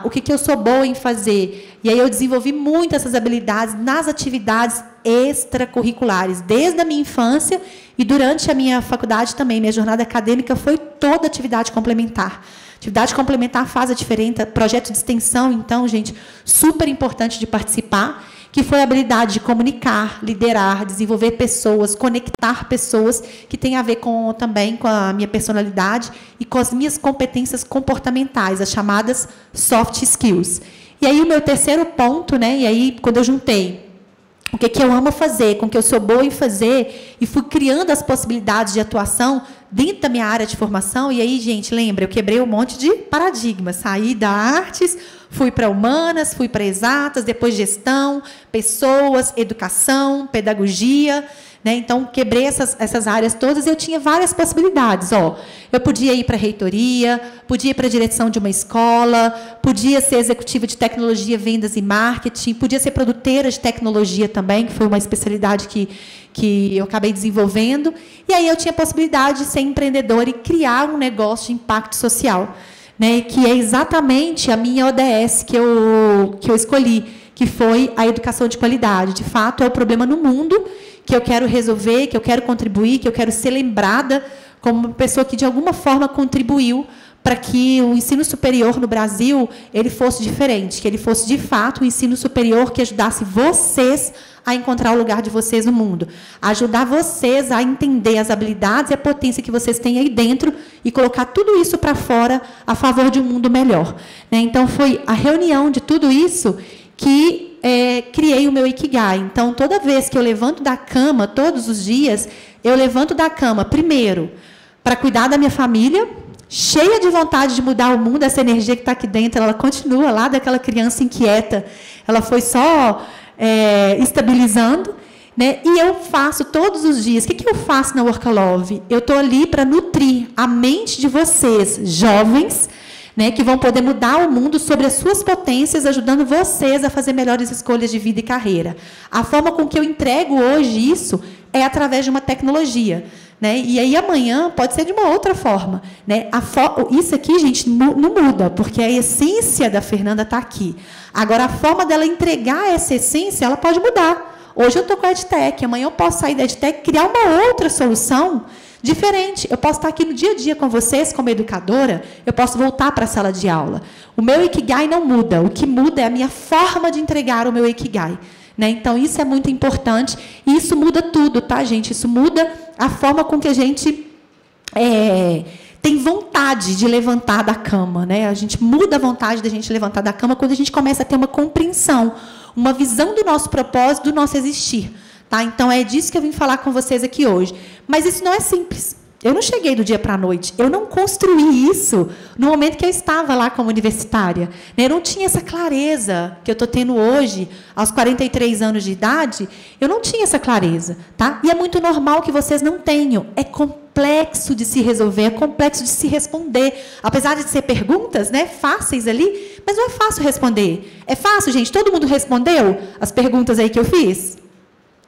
O que eu sou boa em fazer? E aí eu desenvolvi muito essas habilidades nas atividades extracurriculares, desde a minha infância e durante a minha faculdade também. Minha jornada acadêmica foi toda atividade complementar. Atividade complementar faz a diferença. Projeto de extensão, então, gente, super importante de participar, que foi a habilidade de comunicar, liderar, desenvolver pessoas, conectar pessoas, que tem a ver também com a minha personalidade e com as minhas competências comportamentais, as chamadas soft skills. E aí o meu terceiro ponto, né, e aí quando eu juntei o que eu amo fazer, com o que eu sou boa em fazer, e fui criando as possibilidades de atuação dentro da minha área de formação, e aí, gente, lembra, eu quebrei um monte de paradigmas, saí da artes, fui para humanas, fui para exatas, depois gestão, pessoas, educação, pedagogia, né? Então, quebrei essas áreas todas e eu tinha várias possibilidades. Eu podia ir para a reitoria, podia ir para a direção de uma escola, podia ser executiva de tecnologia, vendas e marketing, podia ser produtora de tecnologia também, que foi uma especialidade que eu acabei desenvolvendo. E aí eu tinha a possibilidade de ser empreendedora e criar um negócio de impacto social, né, que é exatamente a minha ODS que eu escolhi, que foi a educação de qualidade. De fato, é o problema no mundo que eu quero resolver, que eu quero contribuir, que eu quero ser lembrada como uma pessoa que, de alguma forma, contribuiu para que o ensino superior no Brasil ele fosse diferente, que ele fosse, de fato, um ensino superior que ajudasse vocês a encontrar o lugar de vocês no mundo, ajudar vocês a entender as habilidades e a potência que vocês têm aí dentro e colocar tudo isso para fora a favor de um mundo melhor. Né? Então, foi a reunião de tudo isso que criei o meu Ikigai. Então, toda vez que eu levanto da cama, todos os dias, eu levanto da cama, primeiro, para cuidar da minha família, cheia de vontade de mudar o mundo, essa energia que está aqui dentro, ela continua lá daquela criança inquieta, ela foi só estabilizando, né? E eu faço todos os dias. O que eu faço na Workalove? Eu estou ali para nutrir a mente de vocês, jovens, né, que vão poder mudar o mundo sobre as suas potências, ajudando vocês a fazer melhores escolhas de vida e carreira. A forma com que eu entrego hoje isso é através de uma tecnologia. Né? E aí, amanhã, pode ser de uma outra forma. Né? Isso aqui, gente, não muda, porque a essência da Fernanda está aqui. Agora, a forma dela entregar essa essência, ela pode mudar. Hoje eu estou com a EdTech, amanhã eu posso sair da EdTech e criar uma outra solução diferente. Eu posso estar aqui no dia a dia com vocês, como educadora, eu posso voltar para a sala de aula. O meu Ikigai não muda, o que muda é a minha forma de entregar o meu Ikigai. Né? Então, isso é muito importante, e isso muda tudo, tá, gente? Isso muda a forma com que a gente tem vontade de levantar da cama. Né? A gente muda a vontade da gente levantar da cama quando a gente começa a ter uma compreensão, uma visão do nosso propósito, do nosso existir. Tá? Então, é disso que eu vim falar com vocês aqui hoje. Mas isso não é simples. Eu não cheguei do dia para a noite. Eu não construí isso no momento que eu estava lá como universitária. Eu não tinha essa clareza que eu estou tendo hoje, aos 43 anos de idade. Eu não tinha essa clareza. Tá? E é muito normal que vocês não tenham. É complexo de se resolver, é complexo de se responder. Apesar de ser perguntas, né, fáceis ali, mas não é fácil responder. É fácil, gente? Todo mundo respondeu as perguntas aí que eu fiz?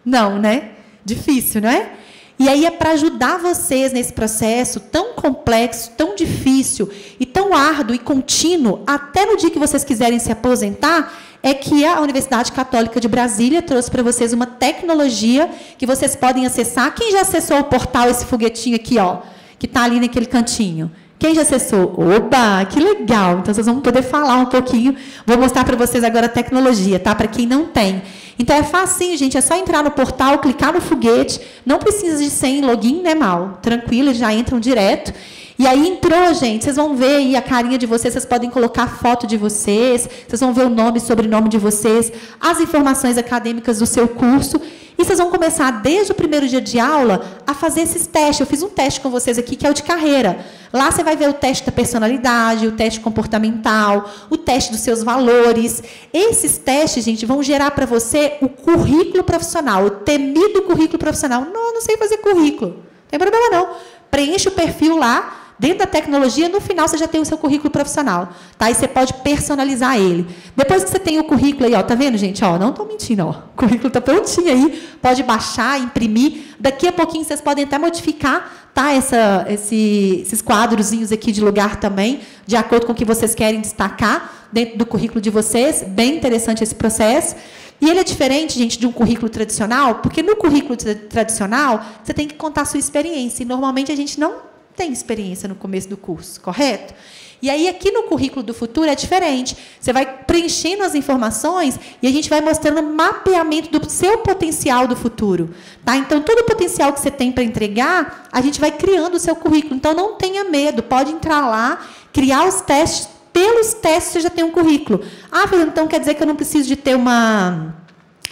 Não, né? Difícil, não é? E aí é para ajudar vocês nesse processo tão complexo, tão difícil e tão árduo e contínuo, até no dia que vocês quiserem se aposentar, é que a Universidade Católica de Brasília trouxe para vocês uma tecnologia que vocês podem acessar. Quem já acessou o portal, esse foguetinho aqui, ó, que está ali naquele cantinho? Quem já acessou? Oba, que legal! Então, vocês vão poder falar um pouquinho. Vou mostrar para vocês agora a tecnologia, tá? Para quem não tem. Então, é facinho, gente. É só entrar no portal, clicar no foguete. Não precisa de senha, login, né, Mal? Tranquilo, eles já entram direto. E aí entrou, gente. Vocês vão ver aí a carinha de vocês. Vocês podem colocar a foto de vocês. Vocês vão ver o nome e sobrenome de vocês. As informações acadêmicas do seu curso. E vocês vão começar, desde o primeiro dia de aula, a fazer esses testes. Eu fiz um teste com vocês aqui, que é o de carreira. Lá você vai ver o teste da personalidade, o teste comportamental, o teste dos seus valores. Esses testes, gente, vão gerar para você o currículo profissional, o temido currículo profissional. Não sei fazer currículo. Não tem problema, não. Preenche o perfil lá. Dentro da tecnologia, no final, você já tem o seu currículo profissional. Tá? E você pode personalizar ele. Depois que você tem o currículo aí, ó, tá vendo, gente? Ó, não estou mentindo, ó. O currículo está prontinho aí. Pode baixar, imprimir. Daqui a pouquinho, vocês podem até modificar, tá? Esses quadrozinhos aqui de lugar também, de acordo com o que vocês querem destacar dentro do currículo de vocês. Bem interessante esse processo. E ele é diferente, gente, de um currículo tradicional, porque no currículo tradicional, você tem que contar a sua experiência. E, normalmente, a gente não tem experiência no começo do curso, correto? E aí, aqui no currículo do futuro, é diferente. Você vai preenchendo as informações e a gente vai mostrando o mapeamento do seu potencial do futuro. Tá? Então, todo o potencial que você tem para entregar, a gente vai criando o seu currículo. Então, não tenha medo. Pode entrar lá, criar os testes. Pelos testes, você já tem um currículo. Ah, Fernanda, então quer dizer que eu não preciso de ter uma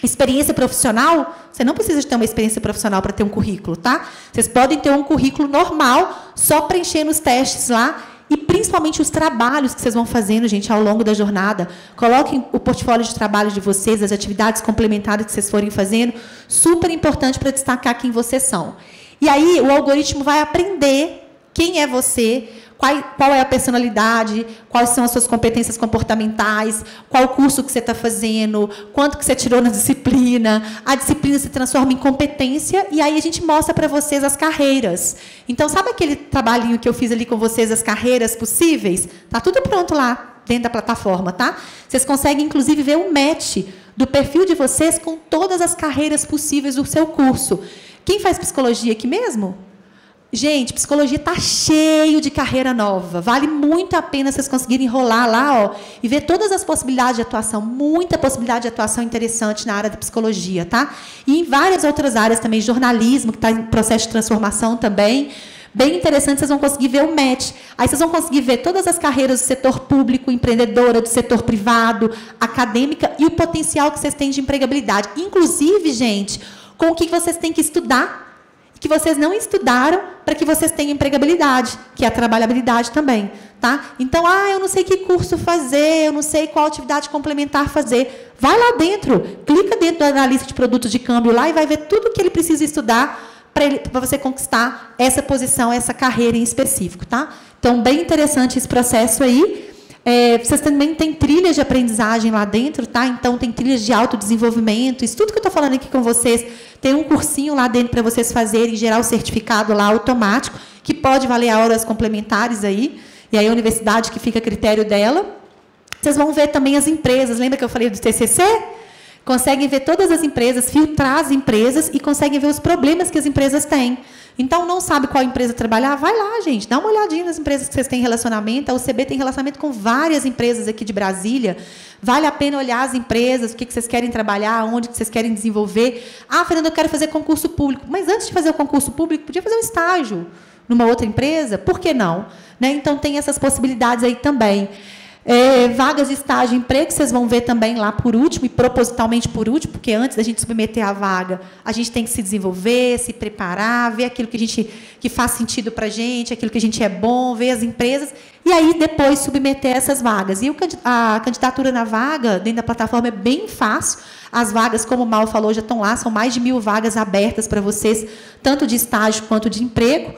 experiência profissional? Você não precisa de ter uma experiência profissional para ter um currículo, tá? Vocês podem ter um currículo normal, só preenchendo os testes lá, e principalmente os trabalhos que vocês vão fazendo, gente, ao longo da jornada. Coloquem o portfólio de trabalho de vocês, as atividades complementares que vocês forem fazendo, super importante para destacar quem vocês são. E aí o algoritmo vai aprender quem é você, qual é a personalidade, quais são as suas competências comportamentais, qual o curso que você está fazendo, quanto que você tirou na disciplina. A disciplina se transforma em competência e aí a gente mostra para vocês as carreiras. Então, sabe aquele trabalhinho que eu fiz ali com vocês, as carreiras possíveis? Está tudo pronto lá dentro da plataforma, tá? Vocês conseguem, inclusive, ver o match do perfil de vocês com todas as carreiras possíveis do seu curso. Quem faz psicologia aqui mesmo? Gente, psicologia está cheio de carreira nova. Vale muito a pena vocês conseguirem enrolar lá, ó, e ver todas as possibilidades de atuação. Muita possibilidade de atuação interessante na área da psicologia, tá? E em várias outras áreas também, jornalismo, que está em processo de transformação também. Bem interessante, vocês vão conseguir ver o match. Aí vocês vão conseguir ver todas as carreiras do setor público, empreendedora, do setor privado, acadêmica e o potencial que vocês têm de empregabilidade. Inclusive, gente, com o que vocês têm que estudar, que vocês não estudaram para que vocês tenham empregabilidade, que é a trabalhabilidade também. Tá? Então, eu não sei que curso fazer, eu não sei qual atividade complementar fazer. Vai lá dentro, clica dentro da analista de produtos de câmbio lá e vai ver tudo o que ele precisa estudar para você conquistar essa posição, essa carreira em específico, tá? Então, bem interessante esse processo aí. Vocês também têm trilhas de aprendizagem lá dentro, tá? Então, tem trilhas de autodesenvolvimento. Isso tudo que eu estou falando aqui com vocês, tem um cursinho lá dentro para vocês fazerem, gerar o certificado lá automático, que pode valer horas complementares aí, e aí a universidade que fica a critério dela. Vocês vão ver também as empresas. Lembra que eu falei do TCC? Conseguem ver todas as empresas, filtrar as empresas e conseguem ver os problemas que as empresas têm. Então, não sabe qual empresa trabalhar? Vai lá, gente, dá uma olhadinha nas empresas que vocês têm relacionamento. A UCB tem relacionamento com várias empresas aqui de Brasília. Vale a pena olhar as empresas, o que vocês querem trabalhar, onde que vocês querem desenvolver. Ah, Fernanda, eu quero fazer concurso público. Mas antes de fazer o concurso público, podia fazer um estágio numa outra empresa? Por que não? Né? Então, tem essas possibilidades aí também. Vagas de estágio e emprego, vocês vão ver também lá por último, e propositalmente por último, porque antes da gente submeter a vaga, a gente tem que se desenvolver, se preparar, ver aquilo que faz sentido para a gente, aquilo que a gente é bom, ver as empresas, e aí depois submeter essas vagas. E a candidatura na vaga, dentro da plataforma, é bem fácil. As vagas, como o Mal falou, já estão lá, são mais de 1000 vagas abertas para vocês, tanto de estágio quanto de emprego.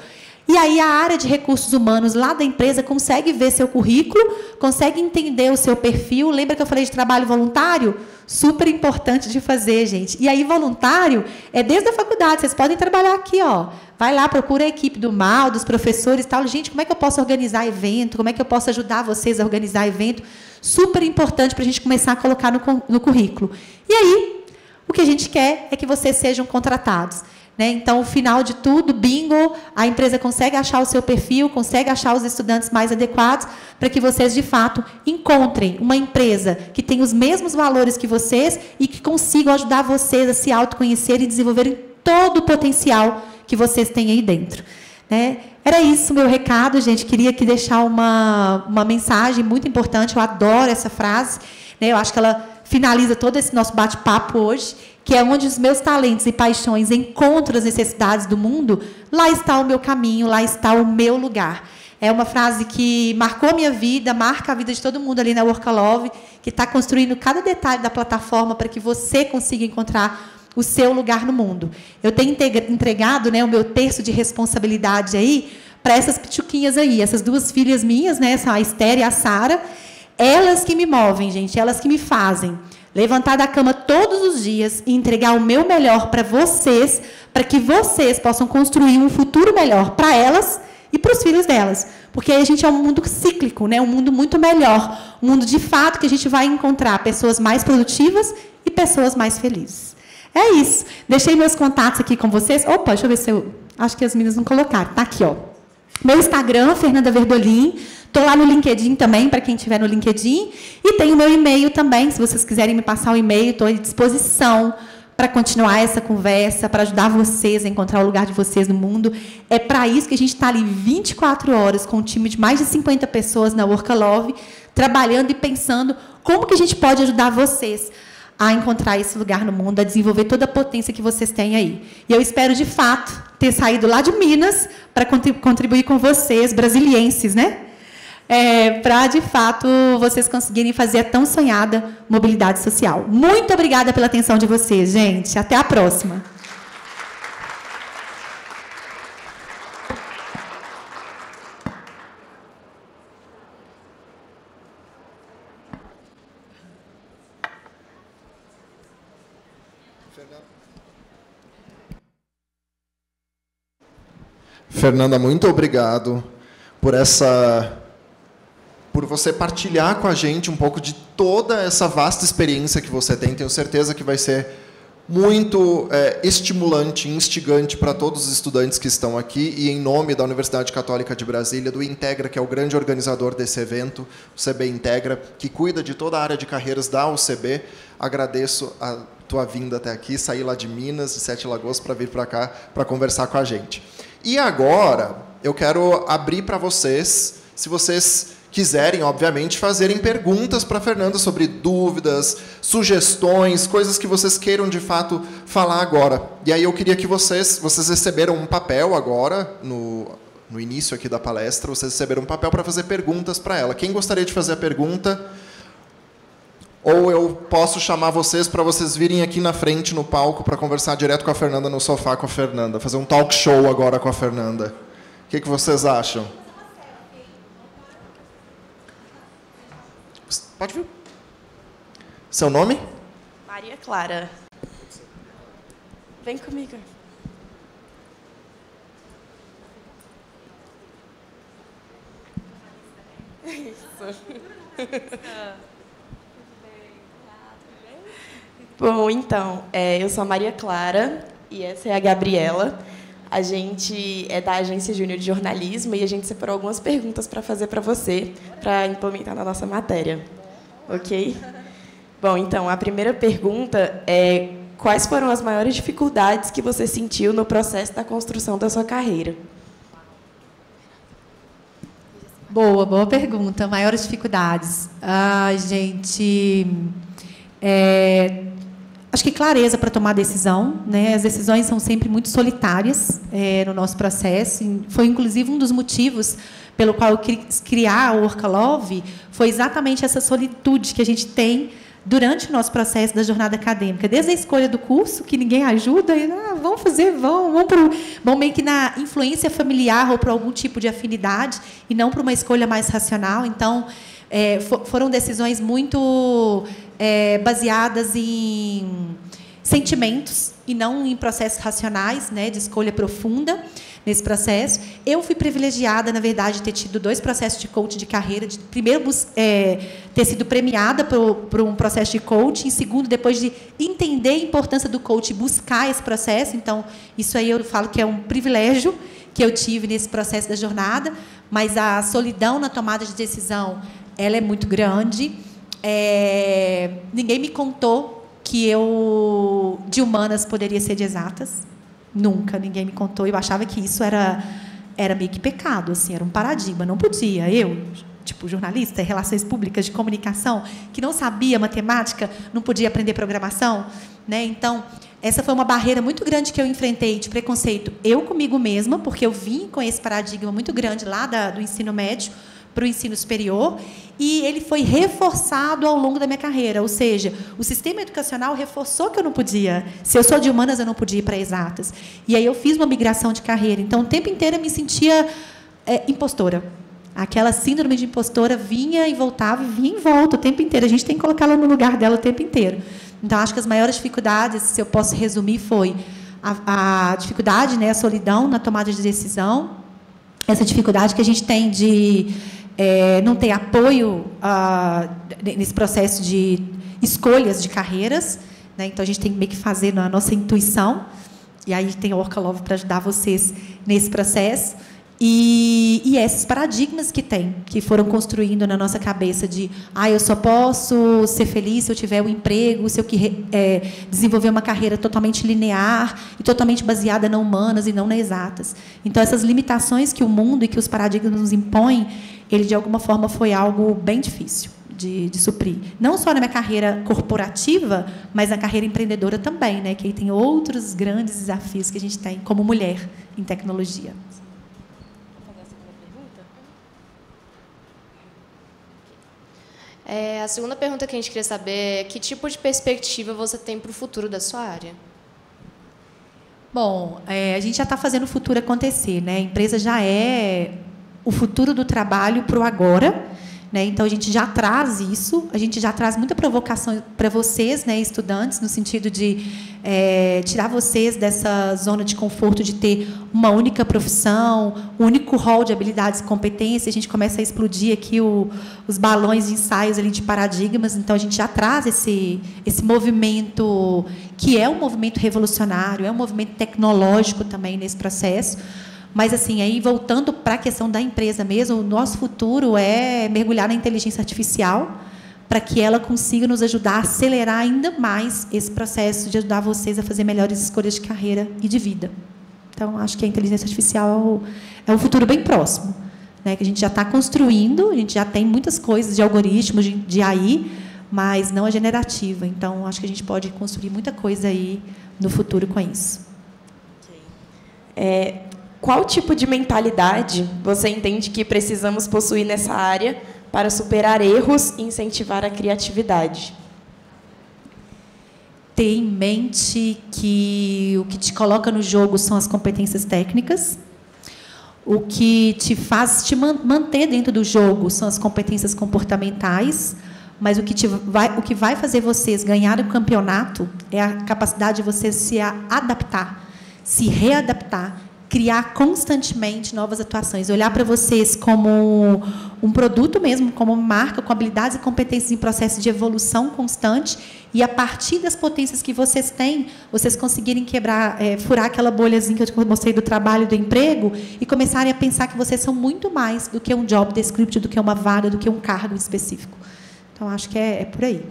E aí a área de recursos humanos lá da empresa consegue ver seu currículo, consegue entender o seu perfil. Lembra que eu falei de trabalho voluntário? Super importante de fazer, gente. E aí voluntário é desde a faculdade, vocês podem trabalhar aqui, ó. Vai lá, procura a equipe do MAL, dos professores e tal. Gente, como é que eu posso organizar evento? Como é que eu posso ajudar vocês a organizar evento? Super importante para a gente começar a colocar no currículo. E aí, o que a gente quer é que vocês sejam contratados. Né? Então, o final de tudo, bingo, a empresa consegue achar o seu perfil, consegue achar os estudantes mais adequados para que vocês, de fato, encontrem uma empresa que tem os mesmos valores que vocês e que consigam ajudar vocês a se autoconhecerem e desenvolverem todo o potencial que vocês têm aí dentro. Né? Era isso o meu recado, gente. Queria aqui deixar uma mensagem muito importante. Eu adoro essa frase. Né? Eu acho que ela finaliza todo esse nosso bate-papo hoje, que é onde os meus talentos e paixões encontram as necessidades do mundo, lá está o meu caminho, lá está o meu lugar. É uma frase que marcou a minha vida, marca a vida de todo mundo ali na Workalove, que está construindo cada detalhe da plataforma para que você consiga encontrar o seu lugar no mundo. Eu tenho entregado, né, o meu terço de responsabilidade aí para essas pituquinhas aí, essas duas filhas minhas, né, a Esther e a Sara, elas que me movem, gente, elas que me fazem levantar da cama todos os dias e entregar o meu melhor para vocês, para que vocês possam construir um futuro melhor para elas e para os filhos delas. Porque aí a gente é um mundo cíclico, né? Um mundo muito melhor. Um mundo, de fato, que a gente vai encontrar pessoas mais produtivas e pessoas mais felizes. É isso. Deixei meus contatos aqui com vocês. Opa, deixa eu ver se eu... Acho que as meninas não colocaram. Está aqui, ó. Meu Instagram, Fernanda Verdolim. Estou lá no LinkedIn também, para quem estiver no LinkedIn. E tem o meu e-mail também, se vocês quiserem me passar o e-mail, estou à disposição para continuar essa conversa, para ajudar vocês a encontrar o lugar de vocês no mundo. É para isso que a gente está ali 24 horas com um time de mais de 50 pessoas na Workalove, trabalhando e pensando como que a gente pode ajudar vocês a encontrar esse lugar no mundo, a desenvolver toda a potência que vocês têm aí. E eu espero, de fato, ter saído lá de Minas para contribuir com vocês, brasilienses, né? Para, de fato, vocês conseguirem fazer a tão sonhada mobilidade social. Muito obrigada pela atenção de vocês, gente. Até a próxima. Fernanda, muito obrigado por você partilhar com a gente um pouco de toda essa vasta experiência que você tem. Tenho certeza que vai ser muito estimulante, instigante para todos os estudantes que estão aqui. E, em nome da Universidade Católica de Brasília, do Integra, que é o grande organizador desse evento, o CB Integra, que cuida de toda a área de carreiras da UCB, agradeço a tua vinda até aqui, sair lá de Minas, de Sete Lagoas, para vir para cá, para conversar com a gente. E agora, eu quero abrir para vocês, se vocês quiserem, obviamente, fazerem perguntas para a Fernanda sobre dúvidas, sugestões, coisas que vocês queiram, de fato, falar agora. E aí eu queria que vocês receberam um papel agora, no início aqui da palestra, vocês receberam um papel para fazer perguntas para ela. Quem gostaria de fazer a pergunta? ou eu posso chamar vocês para vocês virem aqui na frente, no palco, para conversar direto com a Fernanda, no sofá com a Fernanda. Fazer um talk show agora com a Fernanda. O que vocês acham? Pode vir. Seu nome? Maria Clara. Vem comigo. Isso. Bom, então, eu sou a Maria Clara e essa é a Gabriela. A gente é da Agência Júnior de Jornalismo e a gente separou algumas perguntas para fazer para você, para implementar na nossa matéria. Ok? Bom, então, a primeira pergunta é: quais foram as maiores dificuldades que você sentiu no processo da construção da sua carreira? Boa pergunta. Maiores dificuldades. Gente, acho que clareza para tomar decisão, né? As decisões são sempre muito solitárias no nosso processo. Foi, inclusive, um dos motivos pelo qual eu quis criar o Orkalove, foi exatamente essa solitude que a gente tem durante o nosso processo da jornada acadêmica, desde a escolha do curso, que ninguém ajuda, e vamos fazer, vão meio que na influência familiar ou para algum tipo de afinidade, e não para uma escolha mais racional. Então, foram decisões muito baseadas em sentimentos e não em processos racionais, né, de escolha profunda nesse processo. Eu fui privilegiada, na verdade, de ter tido 2 processos de coaching de carreira. Primeiro, ter sido premiada por um processo de coaching. Segundo, depois de entender a importância do coaching, buscar esse processo. Então, isso aí eu falo que é um privilégio que eu tive nesse processo da jornada. Mas a solidão na tomada de decisão, ela é muito grande. Ninguém me contou que eu, de humanas, poderia ser de exatas. Nunca, ninguém me contou. Eu achava que isso era meio que pecado, assim, era um paradigma. Não podia. Eu, tipo, jornalista, relações públicas, de comunicação, que não sabia matemática, não podia aprender programação, né? Então, essa foi uma barreira muito grande que eu enfrentei de preconceito, eu comigo mesma, porque eu vim com esse paradigma muito grande lá do ensino médio para o ensino superior, e ele foi reforçado ao longo da minha carreira, ou seja, o sistema educacional reforçou que eu não podia. Se eu sou de humanas, eu não podia ir para exatas. E aí eu fiz uma migração de carreira. Então, o tempo inteiro eu me sentia impostora. Aquela síndrome de impostora vinha e voltava, e vinha e volta o tempo inteiro. A gente tem que colocá-la no lugar dela o tempo inteiro. Então, acho que as maiores dificuldades, se eu posso resumir, foi a dificuldade, né, a solidão na tomada de decisão, essa dificuldade que a gente tem de não ter apoio nesse processo de escolhas de carreiras, né? Então, a gente tem meio que fazer na nossa intuição, e aí tem a Orkalove para ajudar vocês nesse processo. E esses paradigmas que foram construindo na nossa cabeça de eu só posso ser feliz se eu tiver um emprego, se eu desenvolver uma carreira totalmente linear e totalmente baseada na humanas e não nas exatas. Então, essas limitações que o mundo e que os paradigmas nos impõem, ele, de alguma forma, foi algo bem difícil de suprir. Não só na minha carreira corporativa, mas na carreira empreendedora também, né? Que aí tem outros grandes desafios que a gente tem como mulher em tecnologia. A segunda pergunta que a gente queria saber é: que tipo de perspectiva você tem para o futuro da sua área? Bom, a gente já está fazendo o futuro acontecer, né? A empresa já é o futuro do trabalho para o agora, né? Então, a gente já traz isso, a gente já traz muita provocação para vocês, né, estudantes, no sentido de tirar vocês dessa zona de conforto de ter uma única profissão, um único rol de habilidades e competências. A gente começa a explodir aqui os balões de ensaios ali de paradigmas. Então, a gente já traz esse movimento, que é um movimento revolucionário, é um movimento tecnológico também nesse processo. Mas, assim, aí, voltando para a questão da empresa mesmo, o nosso futuro é mergulhar na inteligência artificial para que ela consiga nos ajudar a acelerar ainda mais esse processo de ajudar vocês a fazer melhores escolhas de carreira e de vida. Então, acho que a inteligência artificial é um futuro bem próximo, né, que a gente já está construindo, a gente já tem muitas coisas de algoritmos, de AI, mas não a generativa. Então, acho que a gente pode construir muita coisa aí no futuro com isso. Qual tipo de mentalidade você entende que precisamos possuir nessa área para superar erros e incentivar a criatividade? ter em mente que o que te coloca no jogo são as competências técnicas, o que te faz te manter dentro do jogo são as competências comportamentais, mas o que vai fazer vocês ganhar o campeonato é a capacidade de vocês se adaptar, se readaptar, criar constantemente novas atuações, olhar para vocês como um produto mesmo, como uma marca, com habilidades e competências em processo de evolução constante, e a partir das potências que vocês têm, vocês conseguirem furar aquela bolhazinha que eu mostrei do trabalho e do emprego, e começarem a pensar que vocês são muito mais do que um job description, do que uma vaga, do que um cargo específico. Então, acho que é por aí.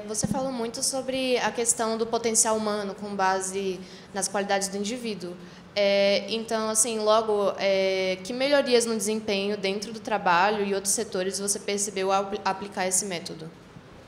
Você falou muito sobre a questão do potencial humano com base nas qualidades do indivíduo. Então, assim, logo, que melhorias no desempenho dentro do trabalho e outros setores você percebeu ao aplicar esse método?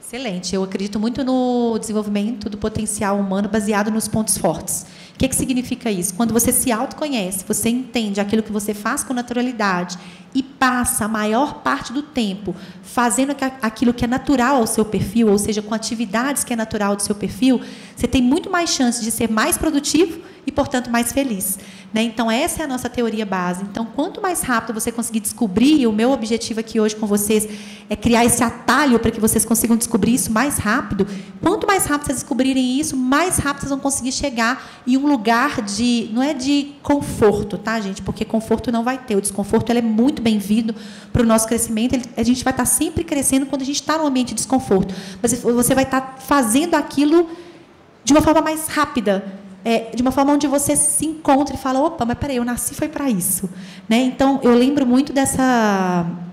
Excelente. Eu acredito muito no desenvolvimento do potencial humano baseado nos pontos fortes. O que significa isso? Quando você se autoconhece, você entende aquilo que você faz com naturalidade e passa a maior parte do tempo fazendo aquilo que é natural ao seu perfil, ou seja, com atividades que é natural do seu perfil, você tem muito mais chance de ser mais produtivo e, portanto, mais feliz. Então, essa é a nossa teoria base. Então, quanto mais rápido você conseguir descobrir, e o meu objetivo aqui hoje com vocês é criar esse atalho para que vocês consigam descobrir isso mais rápido. Quanto mais rápido vocês descobrirem isso, mais rápido vocês vão conseguir chegar em um lugar não é de conforto, tá, gente? Porque conforto não vai ter. O desconforto ele é muito bem-vindo para o nosso crescimento. A gente vai estar sempre crescendo quando a gente está num ambiente de desconforto. Mas você vai estar fazendo aquilo de uma forma mais rápida. De uma forma onde você se encontra e fala, opa, mas peraí, eu nasci foi para isso. Então, eu lembro muito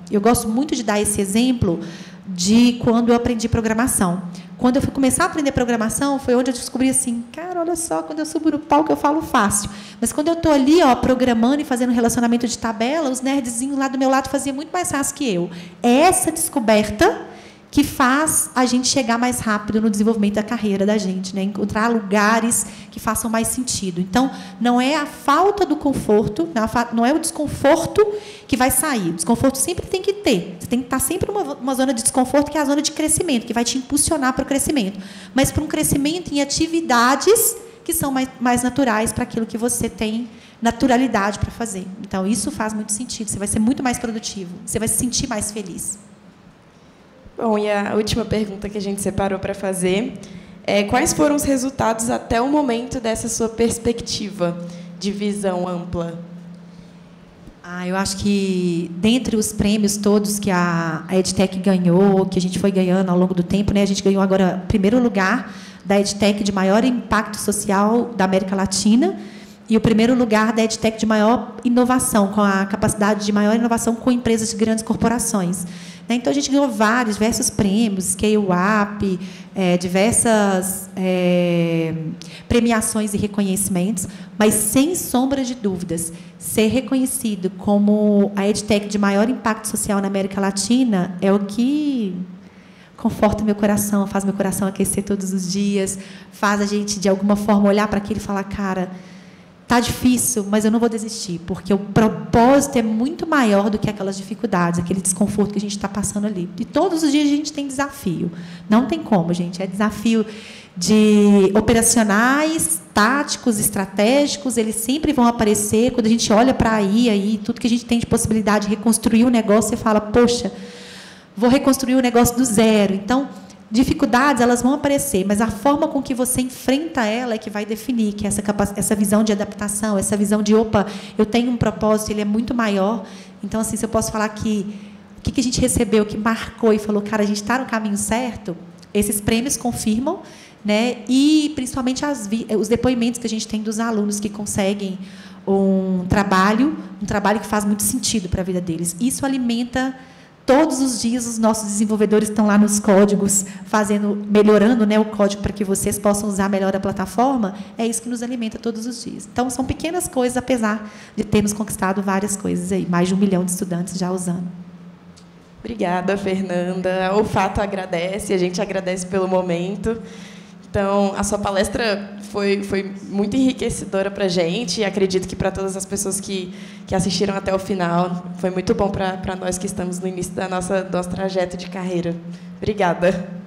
eu gosto muito de dar esse exemplo de quando eu aprendi programação. Quando eu fui começar a aprender programação, foi onde eu descobri assim, cara, olha só, quando eu subo no palco eu falo fácil. Mas quando eu estou ali, programando e fazendo relacionamento de tabela, os nerdzinhos lá do meu lado faziam muito mais fácil que eu. É essa descoberta que faz a gente chegar mais rápido no desenvolvimento da carreira da gente, encontrar lugares que façam mais sentido. Então, não é a falta do conforto, não é o desconforto que vai sair. O desconforto sempre tem que ter. Você tem que estar sempre numa zona de desconforto, que é a zona de crescimento, que vai te impulsionar para o crescimento. Mas para um crescimento em atividades que são mais naturais para aquilo que você tem naturalidade para fazer. Então, isso faz muito sentido. Você vai ser muito mais produtivo. Você vai se sentir mais feliz. Bom, e a última pergunta que a gente separou para fazer é: quais foram os resultados até o momento dessa sua perspectiva de visão ampla? Eu acho que, dentre os prêmios todos que a EdTech ganhou, que a gente foi ganhando ao longo do tempo, a gente ganhou agora o primeiro lugar da EdTech de maior impacto social da América Latina e o primeiro lugar da EdTech de maior inovação, com a capacidade de maior inovação com empresas de grandes corporações. Então, a gente ganhou diversos prêmios, Scale Up, diversas premiações e reconhecimentos, mas, sem sombra de dúvidas, ser reconhecido como a EdTech de maior impacto social na América Latina é o que conforta meu coração, faz meu coração aquecer todos os dias, faz a gente, de alguma forma, olhar para aquilo e falar, cara, está difícil, mas eu não vou desistir, porque o propósito é muito maior do que aquelas dificuldades, aquele desconforto que a gente está passando ali. E todos os dias a gente tem desafio. Não tem como, gente. É desafio de operacionais, táticos, estratégicos, eles sempre vão aparecer. Quando a gente olha para aí, tudo que a gente tem de possibilidade de reconstruir o negócio, você fala, poxa, vou reconstruir o negócio do zero. Então, dificuldades, elas vão aparecer, mas a forma com que você enfrenta ela é que vai definir que essa visão de adaptação, essa visão de, opa, eu tenho um propósito, ele é muito maior. Então, assim, se eu posso falar que o que a gente recebeu, que marcou e falou, cara, a gente está no caminho certo, esses prêmios confirmam, e principalmente os depoimentos que a gente tem dos alunos que conseguem um trabalho que faz muito sentido para a vida deles. Isso alimenta. Todos os dias os nossos desenvolvedores estão lá nos códigos, melhorando o código para que vocês possam usar melhor a plataforma. É isso que nos alimenta todos os dias. Então, são pequenas coisas, apesar de termos conquistado várias coisas aí, mais de 1 milhão de estudantes já usando. Obrigada, Fernanda. O Fato agradece, a gente agradece pelo momento. Então, a sua palestra foi muito enriquecedora para a gente e acredito que para todas as pessoas que assistiram até o final. Foi muito bom para nós que estamos no início do nosso trajeto de carreira. Obrigada.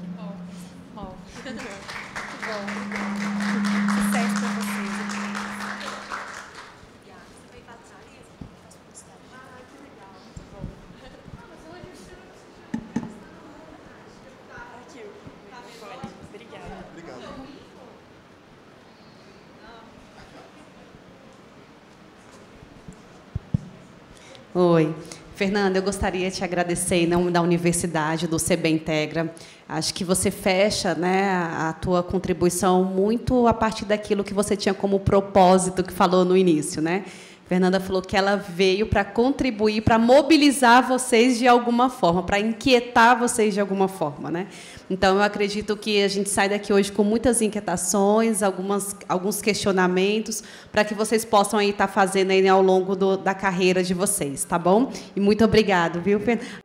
Oi. Fernanda, eu gostaria de te agradecer em nome da universidade, do CB Integra. Acho que você fecha, né, a tua contribuição muito a partir daquilo que você tinha como propósito, que falou no início, né? Fernanda falou que ela veio para contribuir, para mobilizar vocês de alguma forma, para inquietar vocês de alguma forma, né? Então, eu acredito que a gente sai daqui hoje com muitas inquietações, alguns questionamentos, para que vocês possam aí estar fazendo aí ao longo da carreira de vocês, tá bom? E muito obrigado, viu, Fernanda?